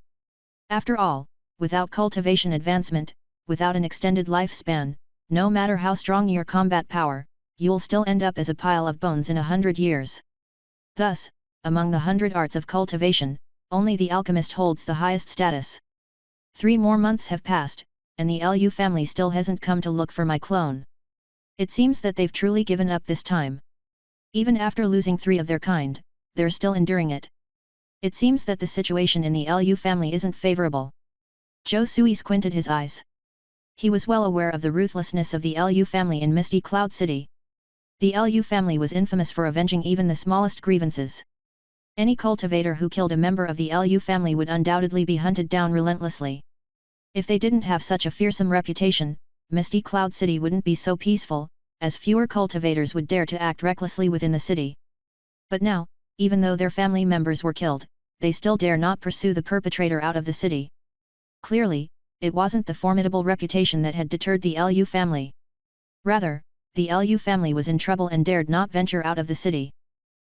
Speaker 1: After all, without cultivation advancement, without an extended lifespan, no matter how strong your combat power, you'll still end up as a pile of bones in 100 years. Thus, among the 100 arts of cultivation, only the alchemist holds the highest status. 3 more months have passed, and the Lu family still hasn't come to look for my clone. It seems that they've truly given up this time. Even after losing 3 of their kind, they're still enduring it. It seems that the situation in the Lu family isn't favorable. Zhou Sui squinted his eyes. He was well aware of the ruthlessness of the Lu family in Misty Cloud City. The Lu family was infamous for avenging even the smallest grievances. Any cultivator who killed a member of the Lu family would undoubtedly be hunted down relentlessly. If they didn't have such a fearsome reputation, Misty Cloud City wouldn't be so peaceful, as fewer cultivators would dare to act recklessly within the city. But now, even though their family members were killed, they still dare not pursue the perpetrator out of the city. Clearly, it wasn't the formidable reputation that had deterred the Lu family. Rather, the Lu family was in trouble and dared not venture out of the city.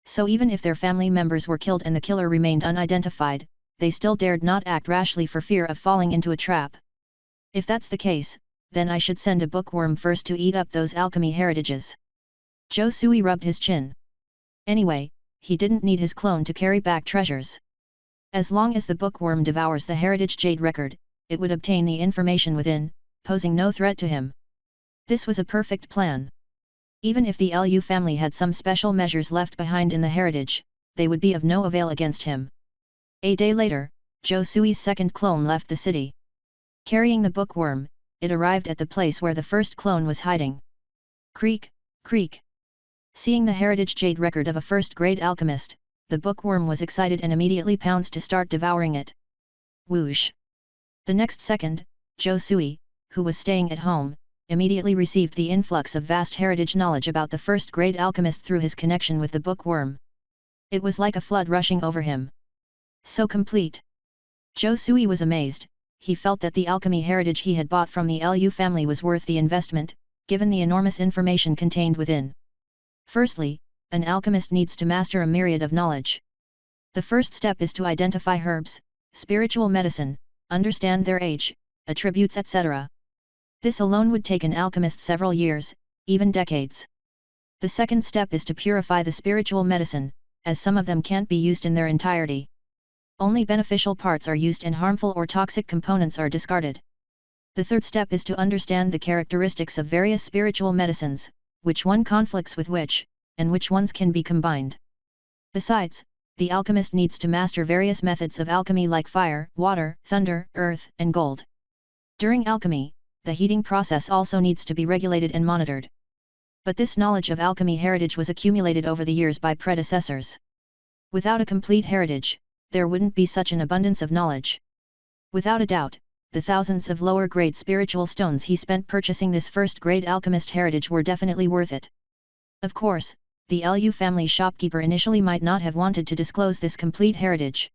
Speaker 1: So even if their family members were killed and the killer remained unidentified, they still dared not act rashly for fear of falling into a trap. If that's the case, then I should send a bookworm first to eat up those alchemy heritages. Zhou Sui rubbed his chin. Anyway, he didn't need his clone to carry back treasures. As long as the bookworm devours the heritage jade record, it would obtain the information within, posing no threat to him. This was a perfect plan. Even if the Lu family had some special measures left behind in the heritage, they would be of no avail against him. A day later, Zhou Sui's second clone left the city. Carrying the bookworm, it arrived at the place where the first clone was hiding. Creak, creak. Seeing the heritage jade record of a first-grade alchemist, the bookworm was excited and immediately pounced to start devouring it. Whoosh! The next second, Zhou Sui, who was staying at home, immediately received the influx of vast heritage knowledge about the first-grade alchemist through his connection with the bookworm. It was like a flood rushing over him. So complete. Zhou Sui was amazed. He felt that the alchemy heritage he had bought from the Lu family was worth the investment, given the enormous information contained within. Firstly, an alchemist needs to master a myriad of knowledge. The first step is to identify herbs, spiritual medicine, understand their age, attributes etc. This alone would take an alchemist several years, even decades. The second step is to purify the spiritual medicine, as some of them can't be used in their entirety. Only beneficial parts are used and harmful or toxic components are discarded. The third step is to understand the characteristics of various spiritual medicines, which one conflicts with which, and which ones can be combined. Besides, the alchemist needs to master various methods of alchemy like fire, water, thunder, earth, and gold. During alchemy, the heating process also needs to be regulated and monitored. But this knowledge of alchemy heritage was accumulated over the years by predecessors. Without a complete heritage, there wouldn't be such an abundance of knowledge. Without a doubt, the thousands of lower-grade spiritual stones he spent purchasing this first-grade alchemist heritage were definitely worth it. Of course, the Lu family shopkeeper initially might not have wanted to disclose this complete heritage.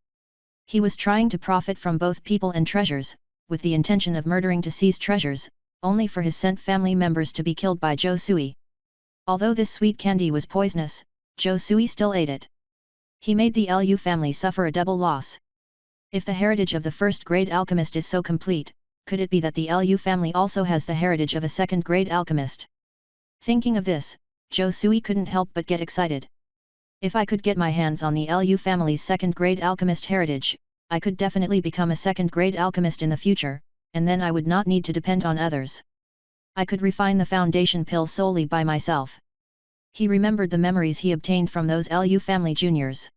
Speaker 1: He was trying to profit from both people and treasures, with the intention of murdering to seize treasures, only for his sent family members to be killed by Zhou Sui. Although this sweet candy was poisonous, Zhou Sui still ate it. He made the Lu family suffer a double loss. If the heritage of the first-grade alchemist is so complete, could it be that the Lu family also has the heritage of a second-grade alchemist? Thinking of this, Zhou Sui couldn't help but get excited. If I could get my hands on the Lu family's second-grade alchemist heritage, I could definitely become a second-grade alchemist in the future, and then I would not need to depend on others. I could refine the foundation pill solely by myself. He remembered the memories he obtained from those Lu family juniors.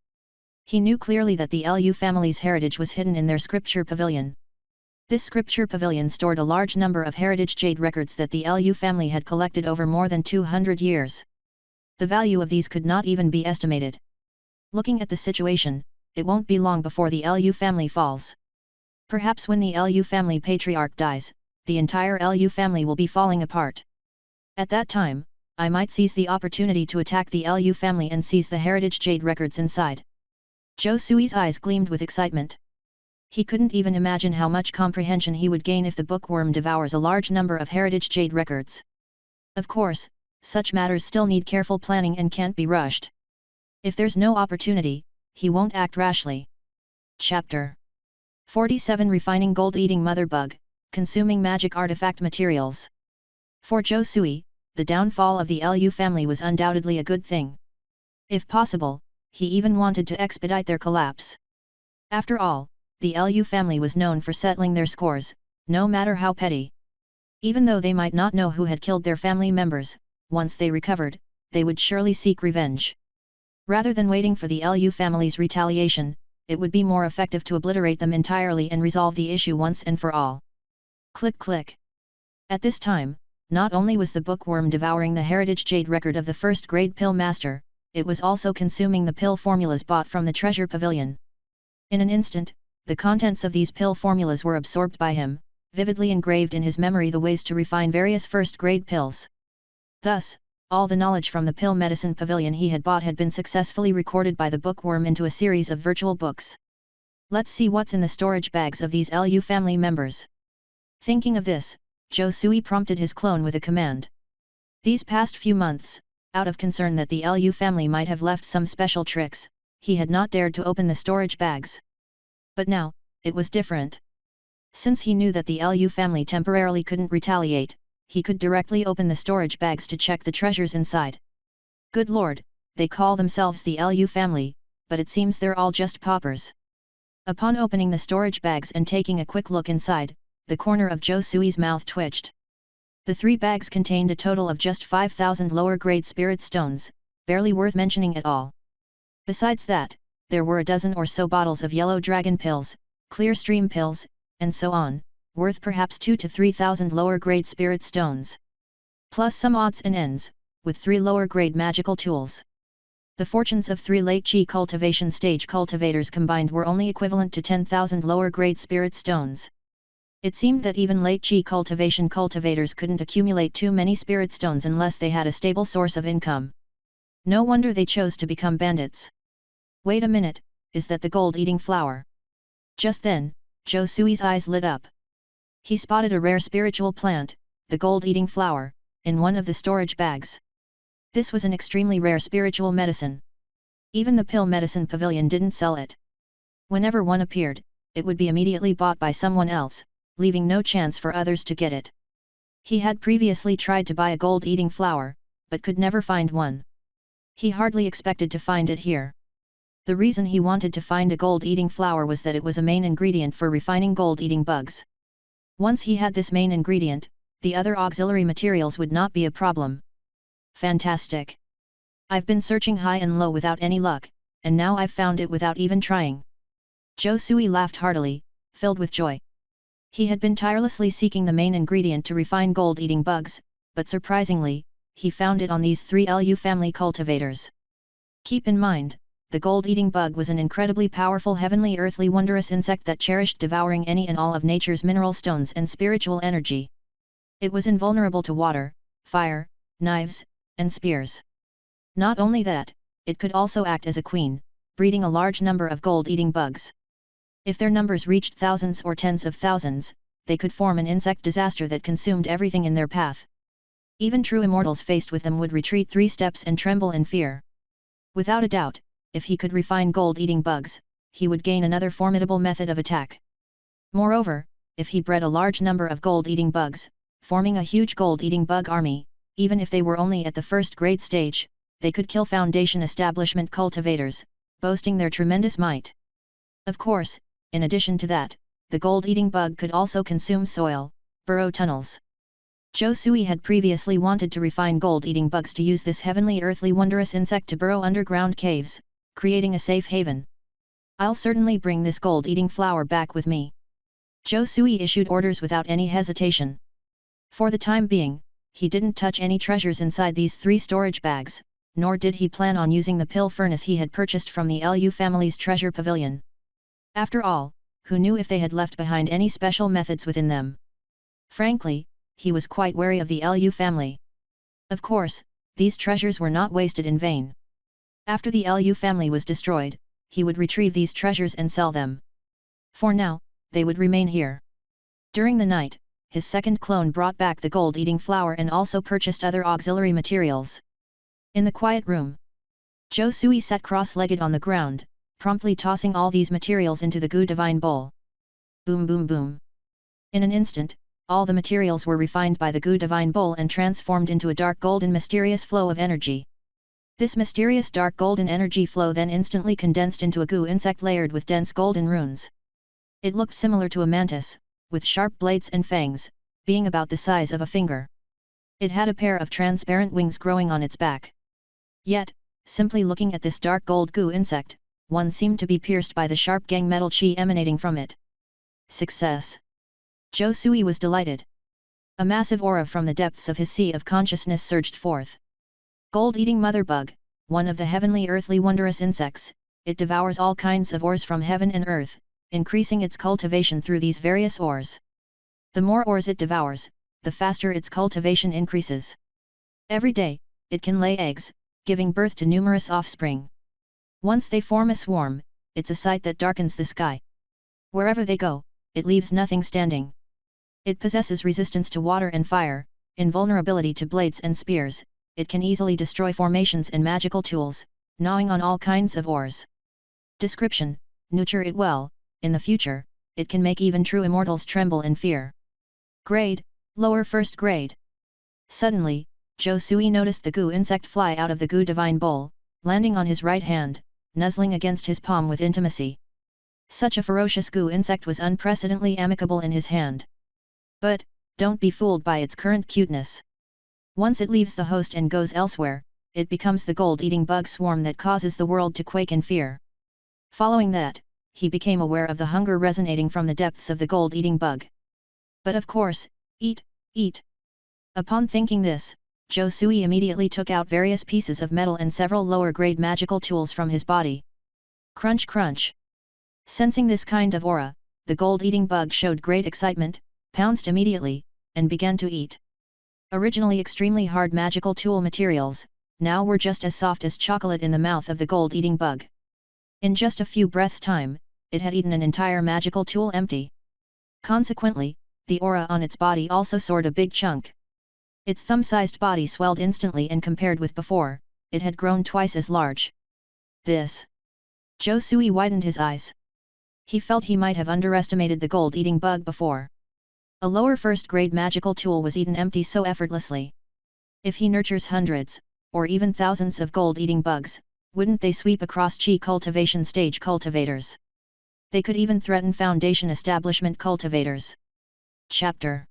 Speaker 1: He knew clearly that the Lu family's heritage was hidden in their scripture pavilion. This scripture pavilion stored a large number of heritage jade records that the Lu family had collected over more than 200 years. The value of these could not even be estimated. Looking at the situation, it won't be long before the Lu family falls. Perhaps when the Lu family patriarch dies, the entire Lu family will be falling apart. At that time, I might seize the opportunity to attack the Lu family and seize the heritage jade records inside. Zhou Sui's eyes gleamed with excitement. He couldn't even imagine how much comprehension he would gain if the bookworm devours a large number of heritage jade records. Of course, such matters still need careful planning and can't be rushed. If there's no opportunity, he won't act rashly. Chapter 47 Refining Gold-Eating Mother Bug, Consuming Magic Artifact Materials. For Zhou Sui, the downfall of the Lu family was undoubtedly a good thing. If possible, he even wanted to expedite their collapse. After all, the Lu family was known for settling their scores, no matter how petty. Even though they might not know who had killed their family members, once they recovered, they would surely seek revenge. Rather than waiting for the Lu family's retaliation, it would be more effective to obliterate them entirely and resolve the issue once and for all. Click click. At this time, not only was the bookworm devouring the heritage jade record of the first-grade pill master, it was also consuming the pill formulas bought from the treasure pavilion. In an instant, the contents of these pill formulas were absorbed by him, vividly engraved in his memory the ways to refine various first-grade pills. Thus, all the knowledge from the pill medicine pavilion he had bought had been successfully recorded by the bookworm into a series of virtual books. Let's see what's in the storage bags of these Lu family members. Thinking of this, Zhou Sui prompted his clone with a command. These past few months, out of concern that the Lu family might have left some special tricks, he had not dared to open the storage bags. But now, it was different. Since he knew that the Lu family temporarily couldn't retaliate, he could directly open the storage bags to check the treasures inside. Good lord, they call themselves the Lu family, but it seems they're all just paupers. Upon opening the storage bags and taking a quick look inside, the corner of Zhou Sui's mouth twitched. The 3 bags contained a total of just 5,000 lower-grade spirit stones, barely worth mentioning at all. Besides that, there were a dozen or so bottles of yellow dragon pills, clear stream pills, and so on, worth perhaps 2,000 to 3,000 lower-grade spirit stones. Plus some odds and ends, with 3 lower-grade magical tools. The fortunes of 3 late Qi cultivation stage cultivators combined were only equivalent to 10,000 lower-grade spirit stones. It seemed that even late Qi cultivation cultivators couldn't accumulate too many spirit stones unless they had a stable source of income. No wonder they chose to become bandits. Wait a minute, is that the gold-eating flower? Just then, Zhou Sui's eyes lit up. He spotted a rare spiritual plant, the gold-eating flower, in one of the storage bags. This was an extremely rare spiritual medicine. Even the pill medicine pavilion didn't sell it. Whenever one appeared, it would be immediately bought by someone else, leaving no chance for others to get it. He had previously tried to buy a gold-eating flower, but could never find one. He hardly expected to find it here. The reason he wanted to find a gold-eating flower was that it was a main ingredient for refining gold-eating bugs. Once he had this main ingredient, the other auxiliary materials would not be a problem. Fantastic! I've been searching high and low without any luck, and now I've found it without even trying. Zhou Sui laughed heartily, filled with joy. He had been tirelessly seeking the main ingredient to refine gold-eating bugs, but surprisingly, he found it on these 3 Lu family cultivators. Keep in mind, the gold-eating bug was an incredibly powerful heavenly earthly wondrous insect that cherished devouring any and all of nature's mineral stones and spiritual energy. It was invulnerable to water, fire, knives, and spears. Not only that, it could also act as a queen, breeding a large number of gold-eating bugs. If their numbers reached thousands or tens of thousands, they could form an insect disaster that consumed everything in their path. Even true immortals faced with them would retreat 3 steps and tremble in fear. Without a doubt, if he could refine gold-eating bugs, he would gain another formidable method of attack. Moreover, if he bred a large number of gold-eating bugs, forming a huge gold-eating bug army, even if they were only at the first-grade stage, they could kill Foundation establishment cultivators, boasting their tremendous might. Of course, In addition to that, the gold-eating bug could also consume soil, burrow tunnels. Zhou Sui had previously wanted to refine gold-eating bugs to use this heavenly earthly wondrous insect to burrow underground caves, creating a safe haven. I'll certainly bring this gold-eating flower back with me. Zhou Sui issued orders without any hesitation. For the time being, he didn't touch any treasures inside these 3 storage bags, nor did he plan on using the pill furnace he had purchased from the Lu family's treasure pavilion. After all, who knew if they had left behind any special methods within them? Frankly, he was quite wary of the Lu family. Of course, these treasures were not wasted in vain. After the Lu family was destroyed, he would retrieve these treasures and sell them. For now, they would remain here. During the night, his second clone brought back the gold-eating flower and also purchased other auxiliary materials. In the quiet room, Zhou Sui sat cross-legged on the ground, promptly tossing all these materials into the goo divine bowl. Boom boom boom. In an instant, all the materials were refined by the goo divine bowl and transformed into a dark golden mysterious flow of energy. This mysterious dark golden energy flow then instantly condensed into a goo insect layered with dense golden runes. It looked similar to a mantis, with sharp blades and fangs, being about the size of a finger. It had a pair of transparent wings growing on its back. Yet, simply looking at this dark gold goo insect, one seemed to be pierced by the sharp gang metal chi emanating from it. Success! Zhou Sui was delighted. A massive aura from the depths of his sea of consciousness surged forth. Gold-eating mother bug, one of the heavenly earthly wondrous insects, it devours all kinds of ores from heaven and earth, increasing its cultivation through these various ores. The more ores it devours, the faster its cultivation increases. Every day, it can lay eggs, giving birth to numerous offspring. Once they form a swarm, it's a sight that darkens the sky. Wherever they go, it leaves nothing standing. It possesses resistance to water and fire, invulnerability to blades and spears, it can easily destroy formations and magical tools, gnawing on all kinds of ores. Description: nurture it well, in the future, it can make even true immortals tremble in fear. Grade: lower first grade. Suddenly, Zhou Sui noticed the goo insect fly out of the goo divine bowl, landing on his right hand, nuzzling against his palm with intimacy. Such a ferocious goo insect was unprecedentedly amicable in his hand. But, don't be fooled by its current cuteness. Once it leaves the host and goes elsewhere, it becomes the gold-eating bug swarm that causes the world to quake in fear. Following that, he became aware of the hunger resonating from the depths of the gold-eating bug. But of course, eat, eat. Upon thinking this, Zhou Sui immediately took out various pieces of metal and several lower-grade magical tools from his body. Crunch crunch. Sensing this kind of aura, the gold-eating bug showed great excitement, pounced immediately, and began to eat. Originally extremely hard magical tool materials, now were just as soft as chocolate in the mouth of the gold-eating bug. In just a few breaths' time, it had eaten an entire magical tool empty. Consequently, the aura on its body also soared a big chunk. Its thumb-sized body swelled instantly, and compared with before, it had grown twice as large. This. Zhou Sui widened his eyes. He felt he might have underestimated the gold-eating bug before. A lower first-grade magical tool was eaten empty so effortlessly. If he nurtures hundreds, or even thousands of gold-eating bugs, wouldn't they sweep across Qi cultivation stage cultivators? They could even threaten foundation establishment cultivators. Chapter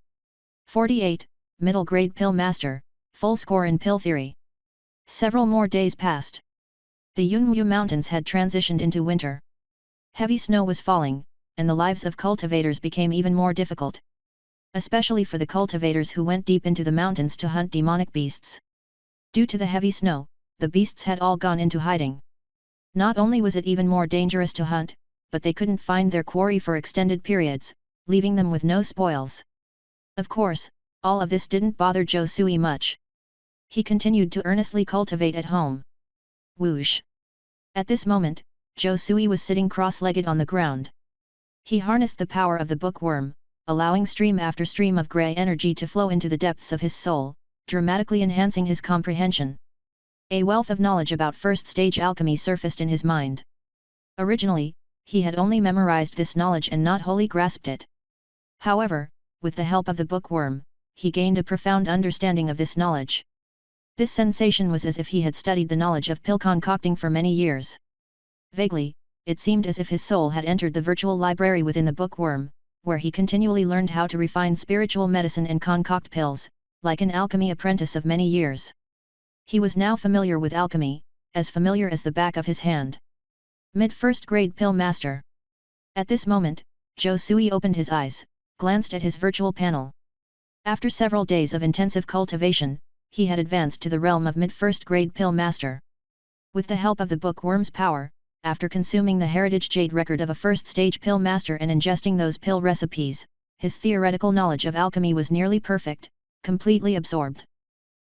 Speaker 1: 48, Middle Grade Pill Master, Full Score in Pill Theory. Several more days passed. The Yunwu Mountains had transitioned into winter. Heavy snow was falling, and the lives of cultivators became even more difficult. Especially for the cultivators who went deep into the mountains to hunt demonic beasts. Due to the heavy snow, the beasts had all gone into hiding. Not only was it even more dangerous to hunt, but they couldn't find their quarry for extended periods, leaving them with no spoils. Of course, all of this didn't bother Zhou Sui much. He continued to earnestly cultivate at home. Whoosh! At this moment, Zhou Sui was sitting cross-legged on the ground. He harnessed the power of the bookworm, allowing stream after stream of grey energy to flow into the depths of his soul, dramatically enhancing his comprehension. A wealth of knowledge about first-stage alchemy surfaced in his mind. Originally, he had only memorized this knowledge and not wholly grasped it. However, with the help of the bookworm, he gained a profound understanding of this knowledge. This sensation was as if he had studied the knowledge of pill concocting for many years. Vaguely, it seemed as if his soul had entered the virtual library within the bookworm, where he continually learned how to refine spiritual medicine and concoct pills, like an alchemy apprentice of many years. He was now familiar with alchemy, as familiar as the back of his hand. Mid-first grade pill master. At this moment, Zhou Sui opened his eyes, glanced at his virtual panel. After several days of intensive cultivation, he had advanced to the realm of mid-first grade pill master. With the help of the bookworm's power, after consuming the heritage jade record of a first-stage pill master and ingesting those pill recipes, his theoretical knowledge of alchemy was nearly perfect, completely absorbed.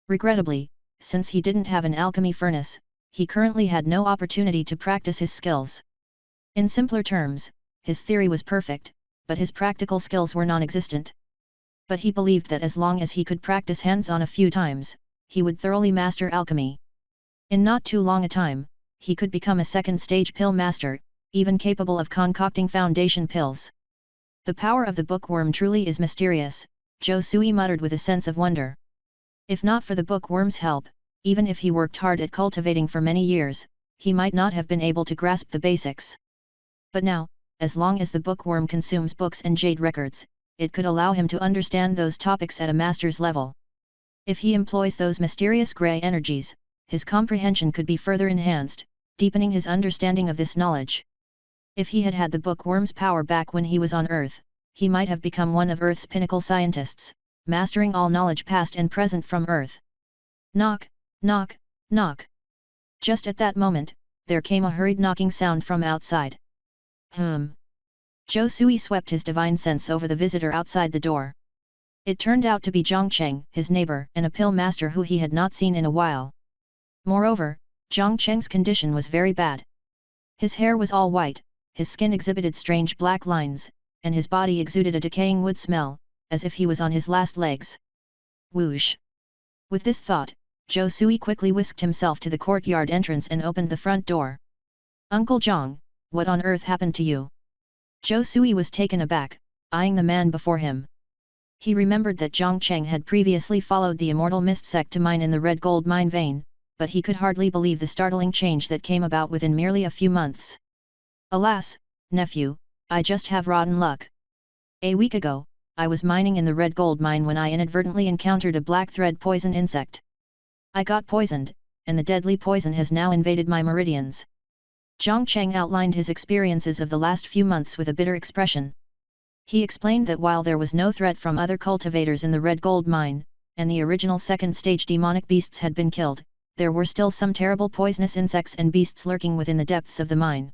Speaker 1: Regrettably, since he didn't have an alchemy furnace, he currently had no opportunity to practice his skills. In simpler terms, his theory was perfect, but his practical skills were non-existent. But he believed that as long as he could practice hands-on a few times, he would thoroughly master alchemy. In not too long a time, he could become a second-stage pill master, even capable of concocting foundation pills. The power of the bookworm truly is mysterious, Zhou Sui muttered with a sense of wonder. If not for the bookworm's help, even if he worked hard at cultivating for many years, he might not have been able to grasp the basics. But now, as long as the bookworm consumes books and jade records, it could allow him to understand those topics at a master's level. If he employs those mysterious grey energies, his comprehension could be further enhanced, deepening his understanding of this knowledge. If he had had the bookworm's power back when he was on Earth, he might have become one of Earth's pinnacle scientists, mastering all knowledge past and present from Earth. Knock, knock, knock. Just at that moment, there came a hurried knocking sound from outside. Zhou Sui swept his divine sense over the visitor outside the door. It turned out to be Zhang Cheng, his neighbor and a pill master who he had not seen in a while. Moreover, Zhang Cheng's condition was very bad. His hair was all white, his skin exhibited strange black lines, and his body exuded a decaying wood smell, as if he was on his last legs. Whoosh! With this thought, Zhou Sui quickly whisked himself to the courtyard entrance and opened the front door. Uncle Zhang, what on earth happened to you? Zhou Sui was taken aback, eyeing the man before him. He remembered that Zhang Cheng had previously followed the immortal mist sect to mine in the red gold mine vein, but he could hardly believe the startling change that came about within merely a few months. Alas, nephew, I just have rotten luck. A week ago, I was mining in the red gold mine when I inadvertently encountered a black thread poison insect. I got poisoned, and the deadly poison has now invaded my meridians. Zhang Cheng outlined his experiences of the last few months with a bitter expression. He explained that while there was no threat from other cultivators in the red gold mine, and the original second-stage demonic beasts had been killed, there were still some terrible poisonous insects and beasts lurking within the depths of the mine.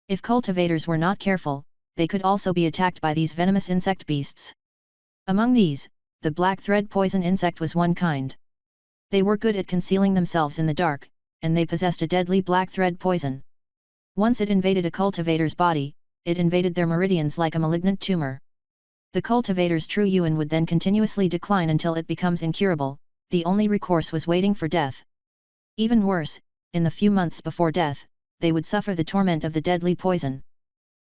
Speaker 1: If cultivators were not careful, they could also be attacked by these venomous insect beasts. Among these, the black thread poison insect was one kind. They were good at concealing themselves in the dark, and they possessed a deadly black thread poison. Once it invaded a cultivator's body, it invaded their meridians like a malignant tumor. The cultivator's true yuan would then continuously decline until it becomes incurable. The only recourse was waiting for death. Even worse, in the few months before death, they would suffer the torment of the deadly poison.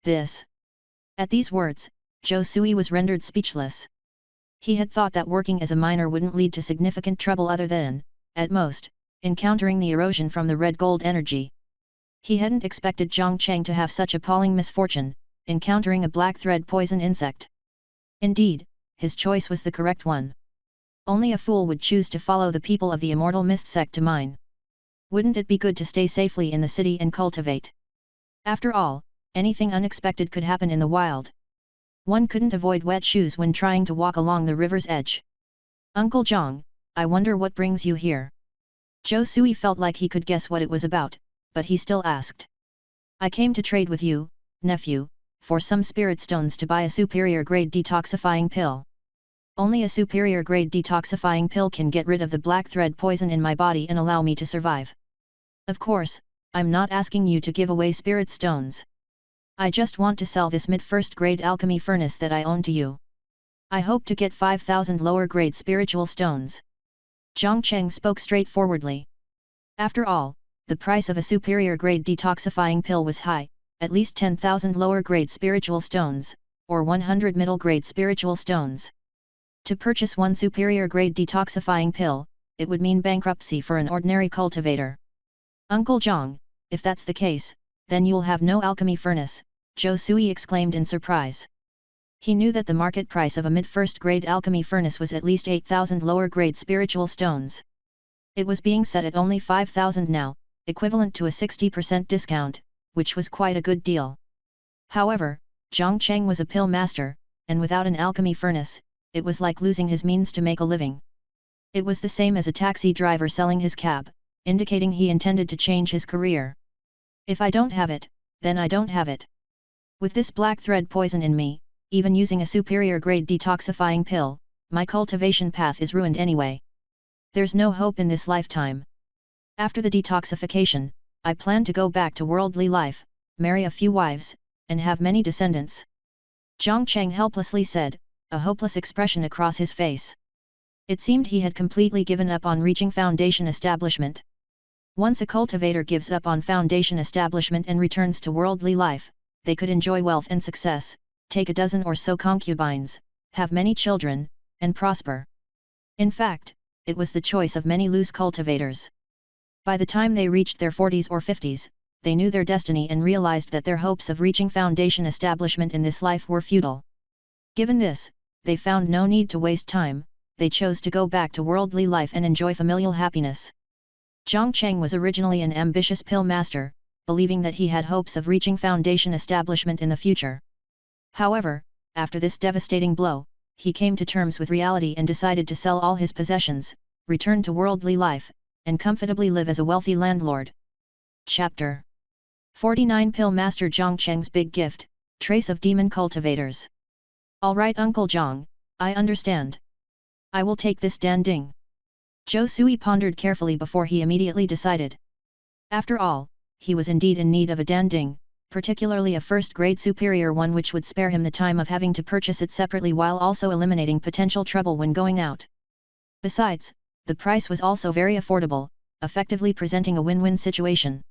Speaker 1: At these words, Zhou Sui was rendered speechless. He had thought that working as a miner wouldn't lead to significant trouble other than, at most, encountering the erosion from the red gold energy. He hadn't expected Zhang Cheng to have such appalling misfortune, encountering a black thread poison insect. Indeed, his choice was the correct one. Only a fool would choose to follow the people of the immortal mist sect to mine. Wouldn't it be good to stay safely in the city and cultivate? After all, anything unexpected could happen in the wild. One couldn't avoid wet shoes when trying to walk along the river's edge. Uncle Zhang, I wonder what brings you here? Zhou Sui felt like he could guess what it was about, but he still asked. I came to trade with you, nephew, for some spirit stones to buy a superior grade detoxifying pill. Only a superior grade detoxifying pill can get rid of the black thread poison in my body and allow me to survive. Of course, I'm not asking you to give away spirit stones. I just want to sell this mid-first grade alchemy furnace that I own to you. I hope to get 5,000 lower grade spiritual stones. Zhang Cheng spoke straightforwardly. After all, the price of a superior grade detoxifying pill was high, at least 10,000 lower grade spiritual stones, or 100 middle grade spiritual stones. To purchase one superior grade detoxifying pill, it would mean bankruptcy for an ordinary cultivator. Uncle Zhang, if that's the case, Then you'll have no alchemy furnace, Zhou Sui exclaimed in surprise. He knew that the market price of a mid-first grade alchemy furnace was at least 8,000 lower grade spiritual stones. It was being set at only 5,000 now, equivalent to a 60% discount, which was quite a good deal. However, Zhang Cheng was a pill master, and without an alchemy furnace, it was like losing his means to make a living. It was the same as a taxi driver selling his cab, indicating he intended to change his career. If I don't have it, then I don't have it. With this black thread poison in me, even using a superior grade detoxifying pill, my cultivation path is ruined anyway. There's no hope in this lifetime. After the detoxification, I plan to go back to worldly life, marry a few wives, and have many descendants. Zhang Cheng helplessly said, a hopeless expression across his face. It seemed he had completely given up on reaching foundation establishment. Once a cultivator gives up on foundation establishment and returns to worldly life, they could enjoy wealth and success, take a dozen or so concubines, have many children, and prosper. In fact, it was the choice of many loose cultivators. By the time they reached their 40s or 50s, they knew their destiny and realized that their hopes of reaching foundation establishment in this life were futile. Given this, they found no need to waste time, they chose to go back to worldly life and enjoy familial happiness. Zhang Cheng was originally an ambitious pill master, believing that he had hopes of reaching foundation establishment in the future. However, after this devastating blow, he came to terms with reality and decided to sell all his possessions, return to worldly life, and comfortably live as a wealthy landlord. Chapter 49 Pill Master Zhang Cheng's Big Gift, Trace of Demon Cultivators. Alright Uncle Zhang, I understand. I will take this danding. Zhou Sui pondered carefully before he immediately decided. After all, he was indeed in need of a danding, particularly a first-grade superior one which would spare him the time of having to purchase it separately while also eliminating potential trouble when going out. Besides, the price was also very affordable, effectively presenting a win-win situation.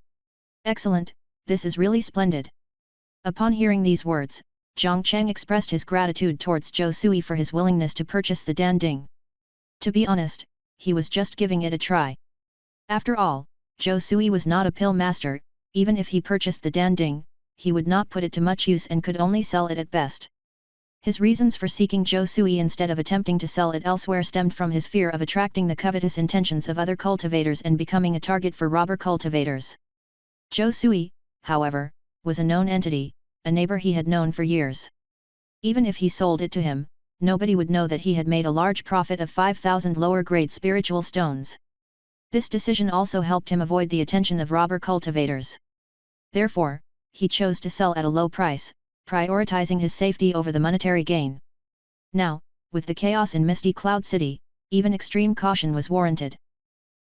Speaker 1: Excellent, this is really splendid. Upon hearing these words, Zhang Cheng expressed his gratitude towards Zhou Sui for his willingness to purchase the danding. To be honest, he was just giving it a try. After all, Zhou Sui was not a pill master, even if he purchased the danding, he would not put it to much use and could only sell it at best. His reasons for seeking Zhou Sui instead of attempting to sell it elsewhere stemmed from his fear of attracting the covetous intentions of other cultivators and becoming a target for robber cultivators. Zhou Sui, however, was a known entity, a neighbor he had known for years. Even if he sold it to him, nobody would know that he had made a large profit of 5,000 lower-grade spiritual stones. This decision also helped him avoid the attention of robber cultivators. Therefore, he chose to sell at a low price, prioritizing his safety over the monetary gain. Now, with the chaos in Misty Cloud City, even extreme caution was warranted.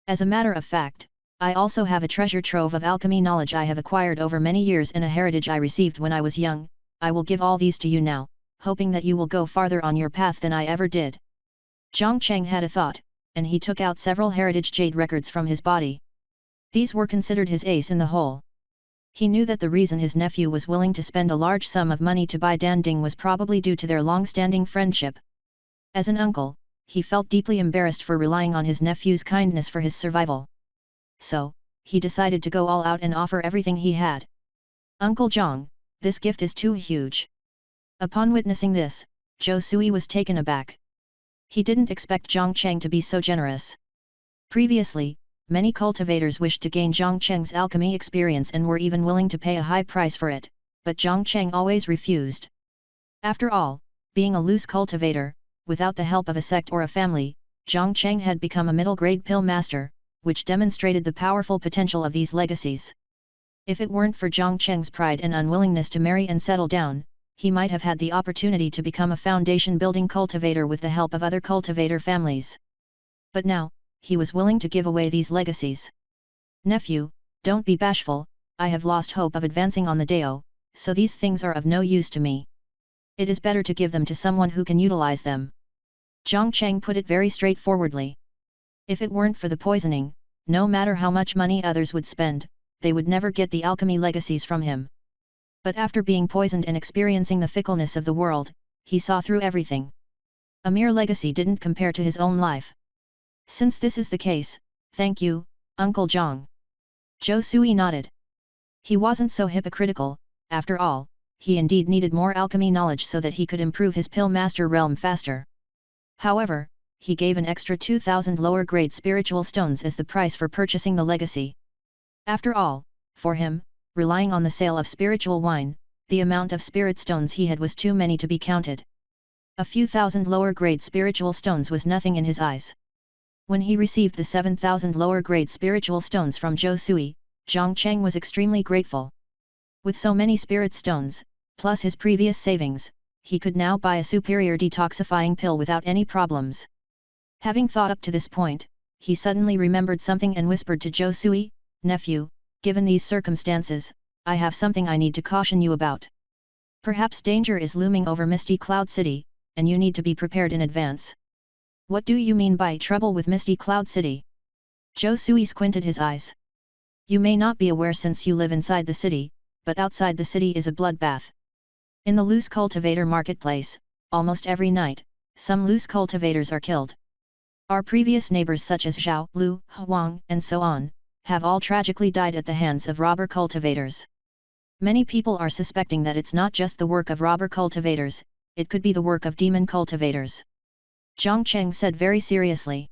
Speaker 1: As a matter of fact, I also have a treasure trove of alchemy knowledge I have acquired over many years and a heritage I received when I was young. I will give all these to you now, hoping that you will go farther on your path than I ever did. Zhang Cheng had a thought, and he took out several heritage jade records from his body. These were considered his ace in the hole. He knew that the reason his nephew was willing to spend a large sum of money to buy danding was probably due to their long-standing friendship. As an uncle, he felt deeply embarrassed for relying on his nephew's kindness for his survival. So, he decided to go all out and offer everything he had. Uncle Zhang, this gift is too huge. Upon witnessing this, Zhou Sui was taken aback. He didn't expect Zhang Cheng to be so generous. Previously, many cultivators wished to gain Zhang Cheng's alchemy experience and were even willing to pay a high price for it, but Zhang Cheng always refused. After all, being a loose cultivator, without the help of a sect or a family, Zhang Cheng had become a middle-grade pill master, which demonstrated the powerful potential of these legacies. If it weren't for Zhang Cheng's pride and unwillingness to marry and settle down, he might have had the opportunity to become a foundation-building cultivator with the help of other cultivator families. But now, he was willing to give away these legacies. Nephew, don't be bashful, I have lost hope of advancing on the Dao, so these things are of no use to me. It is better to give them to someone who can utilize them. Zhang Cheng put it very straightforwardly. If it weren't for the poisoning, no matter how much money others would spend, they would never get the alchemy legacies from him. But after being poisoned and experiencing the fickleness of the world, he saw through everything. A mere legacy didn't compare to his own life. Since this is the case, thank you, Uncle Zhang. Zhou Sui nodded. He wasn't so hypocritical, after all, he indeed needed more alchemy knowledge so that he could improve his pill master realm faster. However, he gave an extra 2,000 lower grade spiritual stones as the price for purchasing the legacy. After all, for him, relying on the sale of spiritual wine, the amount of spirit stones he had was too many to be counted. A few thousand lower grade spiritual stones was nothing in his eyes. When he received the 7,000 lower grade spiritual stones from Zhou Sui, Zhang Cheng was extremely grateful. With so many spirit stones, plus his previous savings, he could now buy a superior detoxifying pill without any problems. Having thought up to this point, he suddenly remembered something and whispered to Zhou Sui, "Nephew, given these circumstances, I have something I need to caution you about. Perhaps danger is looming over Misty Cloud City, and you need to be prepared in advance." "What do you mean by trouble with Misty Cloud City?" Zhou Sui squinted his eyes. "You may not be aware since you live inside the city, but outside the city is a bloodbath. In the loose cultivator marketplace, almost every night, some loose cultivators are killed. Our previous neighbors such as Zhao, Lu, Huang, and so on, have all tragically died at the hands of robber cultivators. Many people are suspecting that it's not just the work of robber cultivators, it could be the work of demon cultivators." Zhang Cheng said very seriously.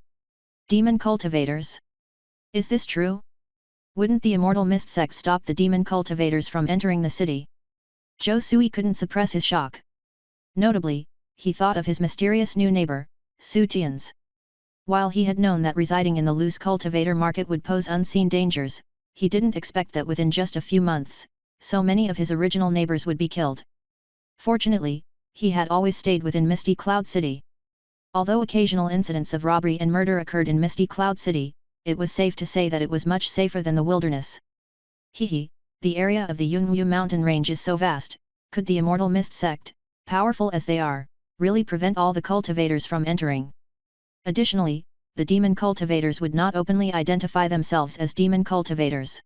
Speaker 1: "Demon cultivators? Is this true? Wouldn't the Immortal Mist sect stop the demon cultivators from entering the city?" Zhou Sui couldn't suppress his shock. Notably, he thought of his mysterious new neighbor, Su Tian's. While he had known that residing in the loose cultivator market would pose unseen dangers, he didn't expect that within just a few months, so many of his original neighbors would be killed. Fortunately, he had always stayed within Misty Cloud City. Although occasional incidents of robbery and murder occurred in Misty Cloud City, it was safe to say that it was much safer than the wilderness. The area of the Yunwu mountain range is so vast, could the Immortal Mist sect, powerful as they are, really prevent all the cultivators from entering? Additionally, the demon cultivators would not openly identify themselves as demon cultivators.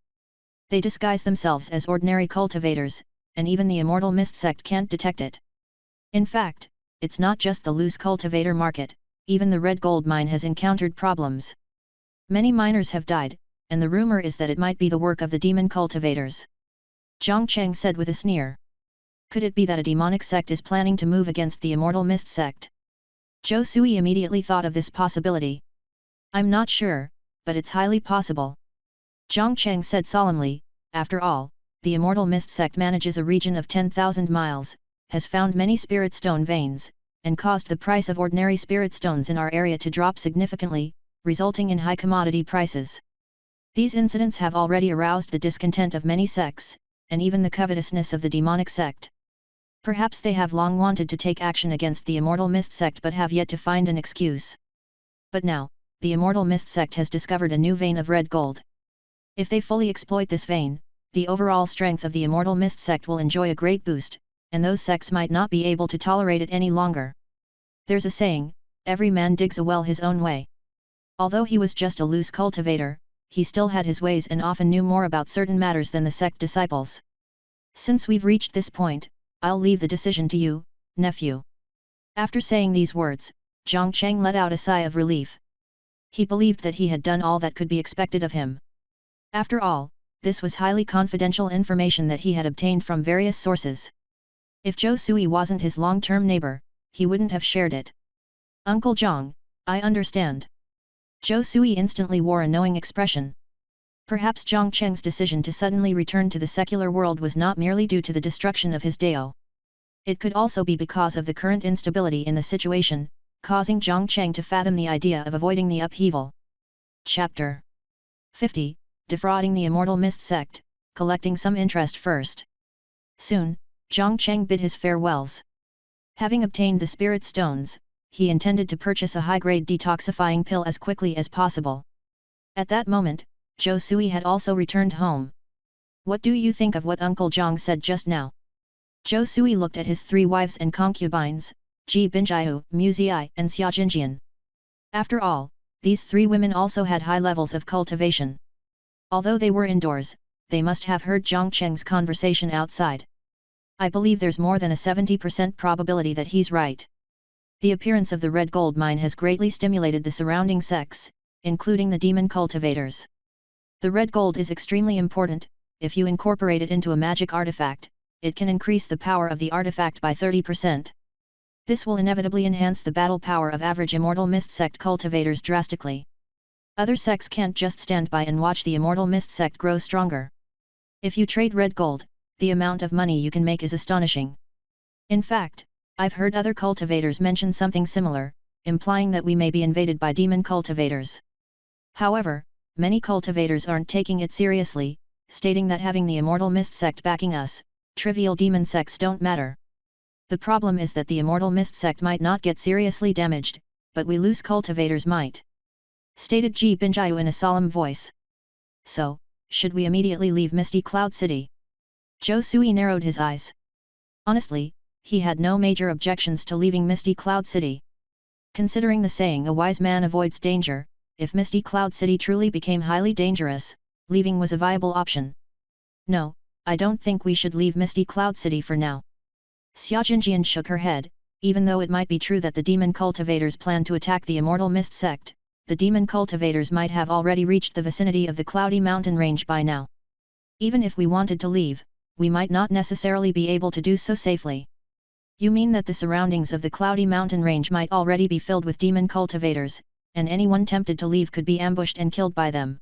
Speaker 1: They disguise themselves as ordinary cultivators, and even the Immortal Mist sect can't detect it. In fact, it's not just the loose cultivator market, even the red gold mine has encountered problems. Many miners have died, and the rumor is that it might be the work of the demon cultivators. Zhang Cheng said with a sneer. Could it be that a demonic sect is planning to move against the Immortal Mist sect? Zhou Sui immediately thought of this possibility. I'm not sure, but it's highly possible. Zhang Cheng said solemnly, after all, the Immortal Mist sect manages a region of 10,000 miles, has found many spirit stone veins, and caused the price of ordinary spirit stones in our area to drop significantly, resulting in high commodity prices. These incidents have already aroused the discontent of many sects, and even the covetousness of the demonic sect. Perhaps they have long wanted to take action against the Immortal Mist sect but have yet to find an excuse. But now, the Immortal Mist sect has discovered a new vein of red gold. If they fully exploit this vein, the overall strength of the Immortal Mist sect will enjoy a great boost, and those sects might not be able to tolerate it any longer. There's a saying, every man digs a well his own way. Although he was just a loose cultivator, he still had his ways and often knew more about certain matters than the sect disciples. Since we've reached this point, I'll leave the decision to you, nephew. After saying these words, Zhang Cheng let out a sigh of relief. He believed that he had done all that could be expected of him. After all, this was highly confidential information that he had obtained from various sources. If Zhou Sui wasn't his long-term neighbor, he wouldn't have shared it. Uncle Zhang, I understand. Zhou Sui instantly wore a knowing expression. Perhaps Zhang Cheng's decision to suddenly return to the secular world was not merely due to the destruction of his Dao. It could also be because of the current instability in the situation, causing Zhang Cheng to fathom the idea of avoiding the upheaval. Chapter 50, Defrauding the Immortal Mist Sect, collecting some interest first. Soon, Zhang Cheng bid his farewells. Having obtained the spirit stones, he intended to purchase a high-grade detoxifying pill as quickly as possible. At that moment, Zhou Sui had also returned home. What do you think of what Uncle Zhang said just now? Zhou Sui looked at his 3 wives and concubines, Ji Binjiu, Mu Ziai, and Xia Jinjian. After all, these 3 women also had high levels of cultivation. Although they were indoors, they must have heard Zhang Cheng's conversation outside. I believe there's more than a 70% probability that he's right. The appearance of the red gold mine has greatly stimulated the surrounding sects, including the demon cultivators. The red gold is extremely important, if you incorporate it into a magic artifact, it can increase the power of the artifact by 30%. This will inevitably enhance the battle power of average Immortal Mist Sect cultivators drastically. Other sects can't just stand by and watch the Immortal Mist Sect grow stronger. If you trade red gold, the amount of money you can make is astonishing. In fact, I've heard other cultivators mention something similar, implying that we may be invaded by demon cultivators. However, many cultivators aren't taking it seriously, stating that having the Immortal Mist Sect backing us, trivial demon sects don't matter. The problem is that the Immortal Mist Sect might not get seriously damaged, but we loose cultivators might. Stated Ji Binjiu in a solemn voice. So, should we immediately leave Misty Cloud City? Zhou Sui narrowed his eyes. Honestly, he had no major objections to leaving Misty Cloud City. Considering the saying a wise man avoids danger, if Misty Cloud City truly became highly dangerous, leaving was a viable option. No, I don't think we should leave Misty Cloud City for now. Xia Jinjian shook her head. Even though it might be true that the demon cultivators plan to attack the Immortal Mist Sect, the demon cultivators might have already reached the vicinity of the Cloudy Mountain Range by now. Even if we wanted to leave, we might not necessarily be able to do so safely. You mean that the surroundings of the Cloudy Mountain Range might already be filled with demon cultivators, and anyone tempted to leave could be ambushed and killed by them?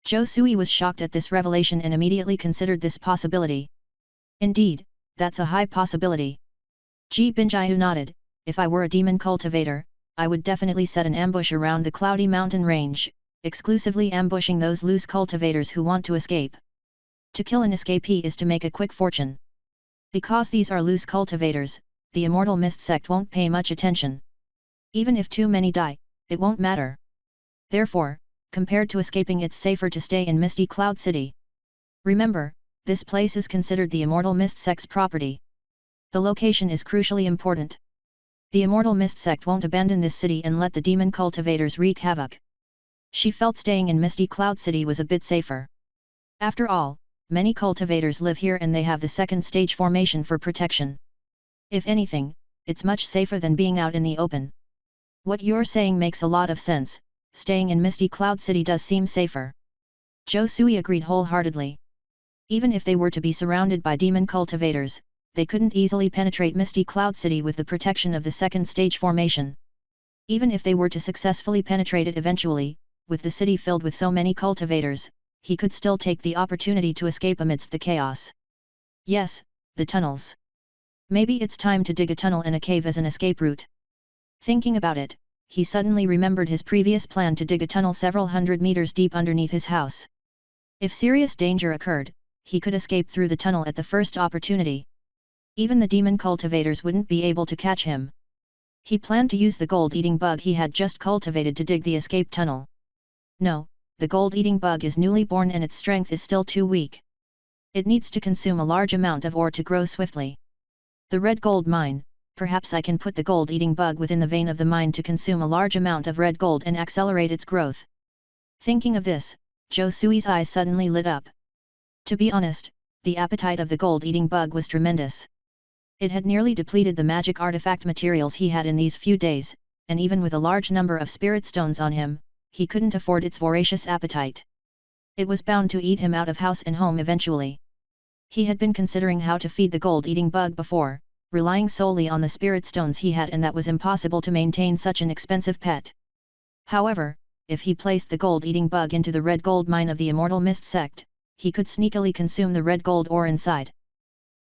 Speaker 1: Zhou Sui was shocked at this revelation and immediately considered this possibility. Indeed, that's a high possibility. Ji Binjiu nodded. If I were a demon cultivator, I would definitely set an ambush around the Cloudy Mountain Range, exclusively ambushing those loose cultivators who want to escape. To kill an escapee is to make a quick fortune. Because these are loose cultivators, the Immortal Mist Sect won't pay much attention. Even if too many die, it won't matter. Therefore, compared to escaping, it's safer to stay in Misty Cloud City. Remember, this place is considered the Immortal Mist Sect's property. The location is crucially important. The Immortal Mist Sect won't abandon this city and let the demon cultivators wreak havoc. She felt staying in Misty Cloud City was a bit safer. After all, many cultivators live here and they have the second stage formation for protection. If anything, it's much safer than being out in the open. What you're saying makes a lot of sense. Staying in Misty Cloud City does seem safer. Zhou Sui agreed wholeheartedly. Even if they were to be surrounded by demon cultivators, they couldn't easily penetrate Misty Cloud City with the protection of the second stage formation. Even if they were to successfully penetrate it eventually, with the city filled with so many cultivators, he could still take the opportunity to escape amidst the chaos. Yes, the tunnels. Maybe it's time to dig a tunnel and a cave as an escape route. Thinking about it, he suddenly remembered his previous plan to dig a tunnel several hundred meters deep underneath his house. If serious danger occurred, he could escape through the tunnel at the first opportunity. Even the demon cultivators wouldn't be able to catch him. He planned to use the gold-eating bug he had just cultivated to dig the escape tunnel. No, the gold-eating bug is newly born and its strength is still too weak. It needs to consume a large amount of ore to grow swiftly. The red gold mine, perhaps I can put the gold-eating bug within the vein of the mine to consume a large amount of red gold and accelerate its growth. Thinking of this, Zhou Sui's eyes suddenly lit up. To be honest, the appetite of the gold-eating bug was tremendous. It had nearly depleted the magic artifact materials he had in these few days, and even with a large number of spirit stones on him, he couldn't afford its voracious appetite. It was bound to eat him out of house and home eventually. He had been considering how to feed the gold-eating bug before, relying solely on the spirit stones he had, and that was impossible to maintain such an expensive pet. However, if he placed the gold-eating bug into the red gold mine of the Immortal Mist Sect, he could sneakily consume the red gold ore inside.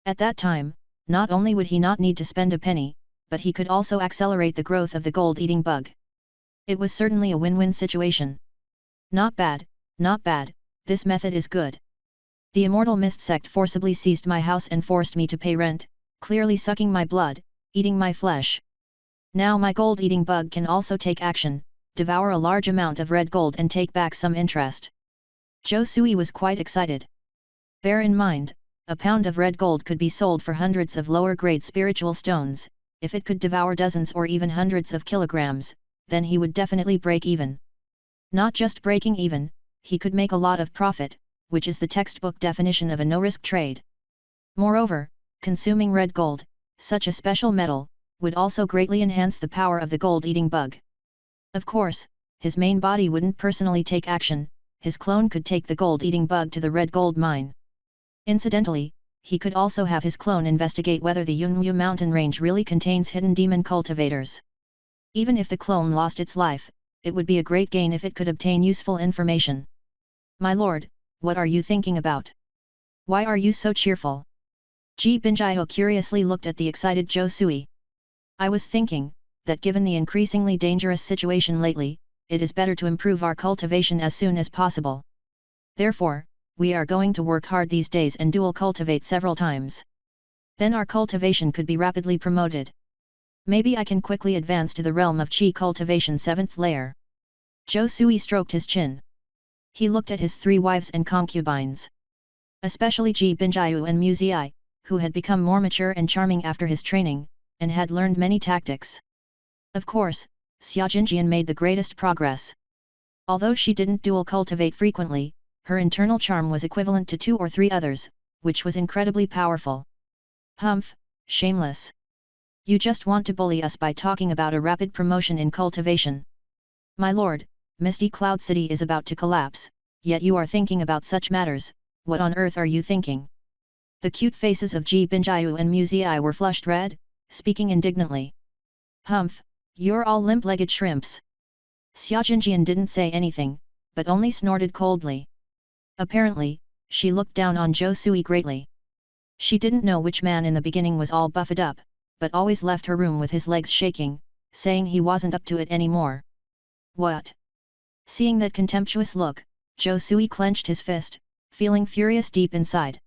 Speaker 1: At that time, not only would he not need to spend a penny, but he could also accelerate the growth of the gold-eating bug. It was certainly a win-win situation. Not bad, not bad, this method is good. The Immortal Mist Sect forcibly seized my house and forced me to pay rent, clearly sucking my blood, eating my flesh. Now my gold-eating bug can also take action, devour a large amount of red gold and take back some interest. Zhou Sui was quite excited. Bear in mind, a pound of red gold could be sold for hundreds of lower-grade spiritual stones. If it could devour dozens or even hundreds of kilograms, then he would definitely break even. Not just breaking even, he could make a lot of profit, which is the textbook definition of a no-risk trade. Moreover, consuming red gold, such a special metal, would also greatly enhance the power of the gold-eating bug. Of course, his main body wouldn't personally take action, his clone could take the gold-eating bug to the red gold mine. Incidentally, he could also have his clone investigate whether the Yunwu mountain range really contains hidden demon cultivators. Even if the clone lost its life, it would be a great gain if it could obtain useful information. My lord, what are you thinking about? Why are you so cheerful? Ji Binjiao curiously looked at the excited Zhou Sui. I was thinking, that given the increasingly dangerous situation lately, it is better to improve our cultivation as soon as possible. Therefore, we are going to work hard these days and dual cultivate several times. Then our cultivation could be rapidly promoted. Maybe I can quickly advance to the realm of Qi cultivation 7th layer. Zhou Sui stroked his chin. He looked at his 3 wives and concubines. Especially Ji Binjiao and Mu Ziyi, who had become more mature and charming after his training, and had learned many tactics. Of course, Xia Jinjian made the greatest progress. Although she didn't dual cultivate frequently, her internal charm was equivalent to 2 or 3 others, which was incredibly powerful. Humph, shameless. You just want to bully us by talking about a rapid promotion in cultivation. My lord, Misty Cloud City is about to collapse, yet you are thinking about such matters. What on earth are you thinking? The cute faces of Ji Binjiao and Mu Ziyi were flushed red, speaking indignantly. Humph, you're all limp-legged shrimps. Xia Jinjian didn't say anything, but only snorted coldly. Apparently, she looked down on Zhou Sui greatly. She didn't know which man in the beginning was all buffed up, but always left her room with his legs shaking, saying he wasn't up to it anymore. What? Seeing that contemptuous look, Zhou Sui clenched his fist, feeling furious deep inside.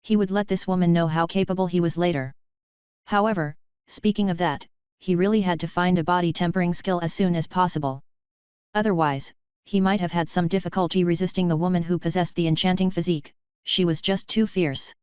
Speaker 1: He would let this woman know how capable he was later. However, speaking of that, he really had to find a body tempering skill as soon as possible. Otherwise, he might have had some difficulty resisting the woman who possessed the enchanting physique. She was just too fierce.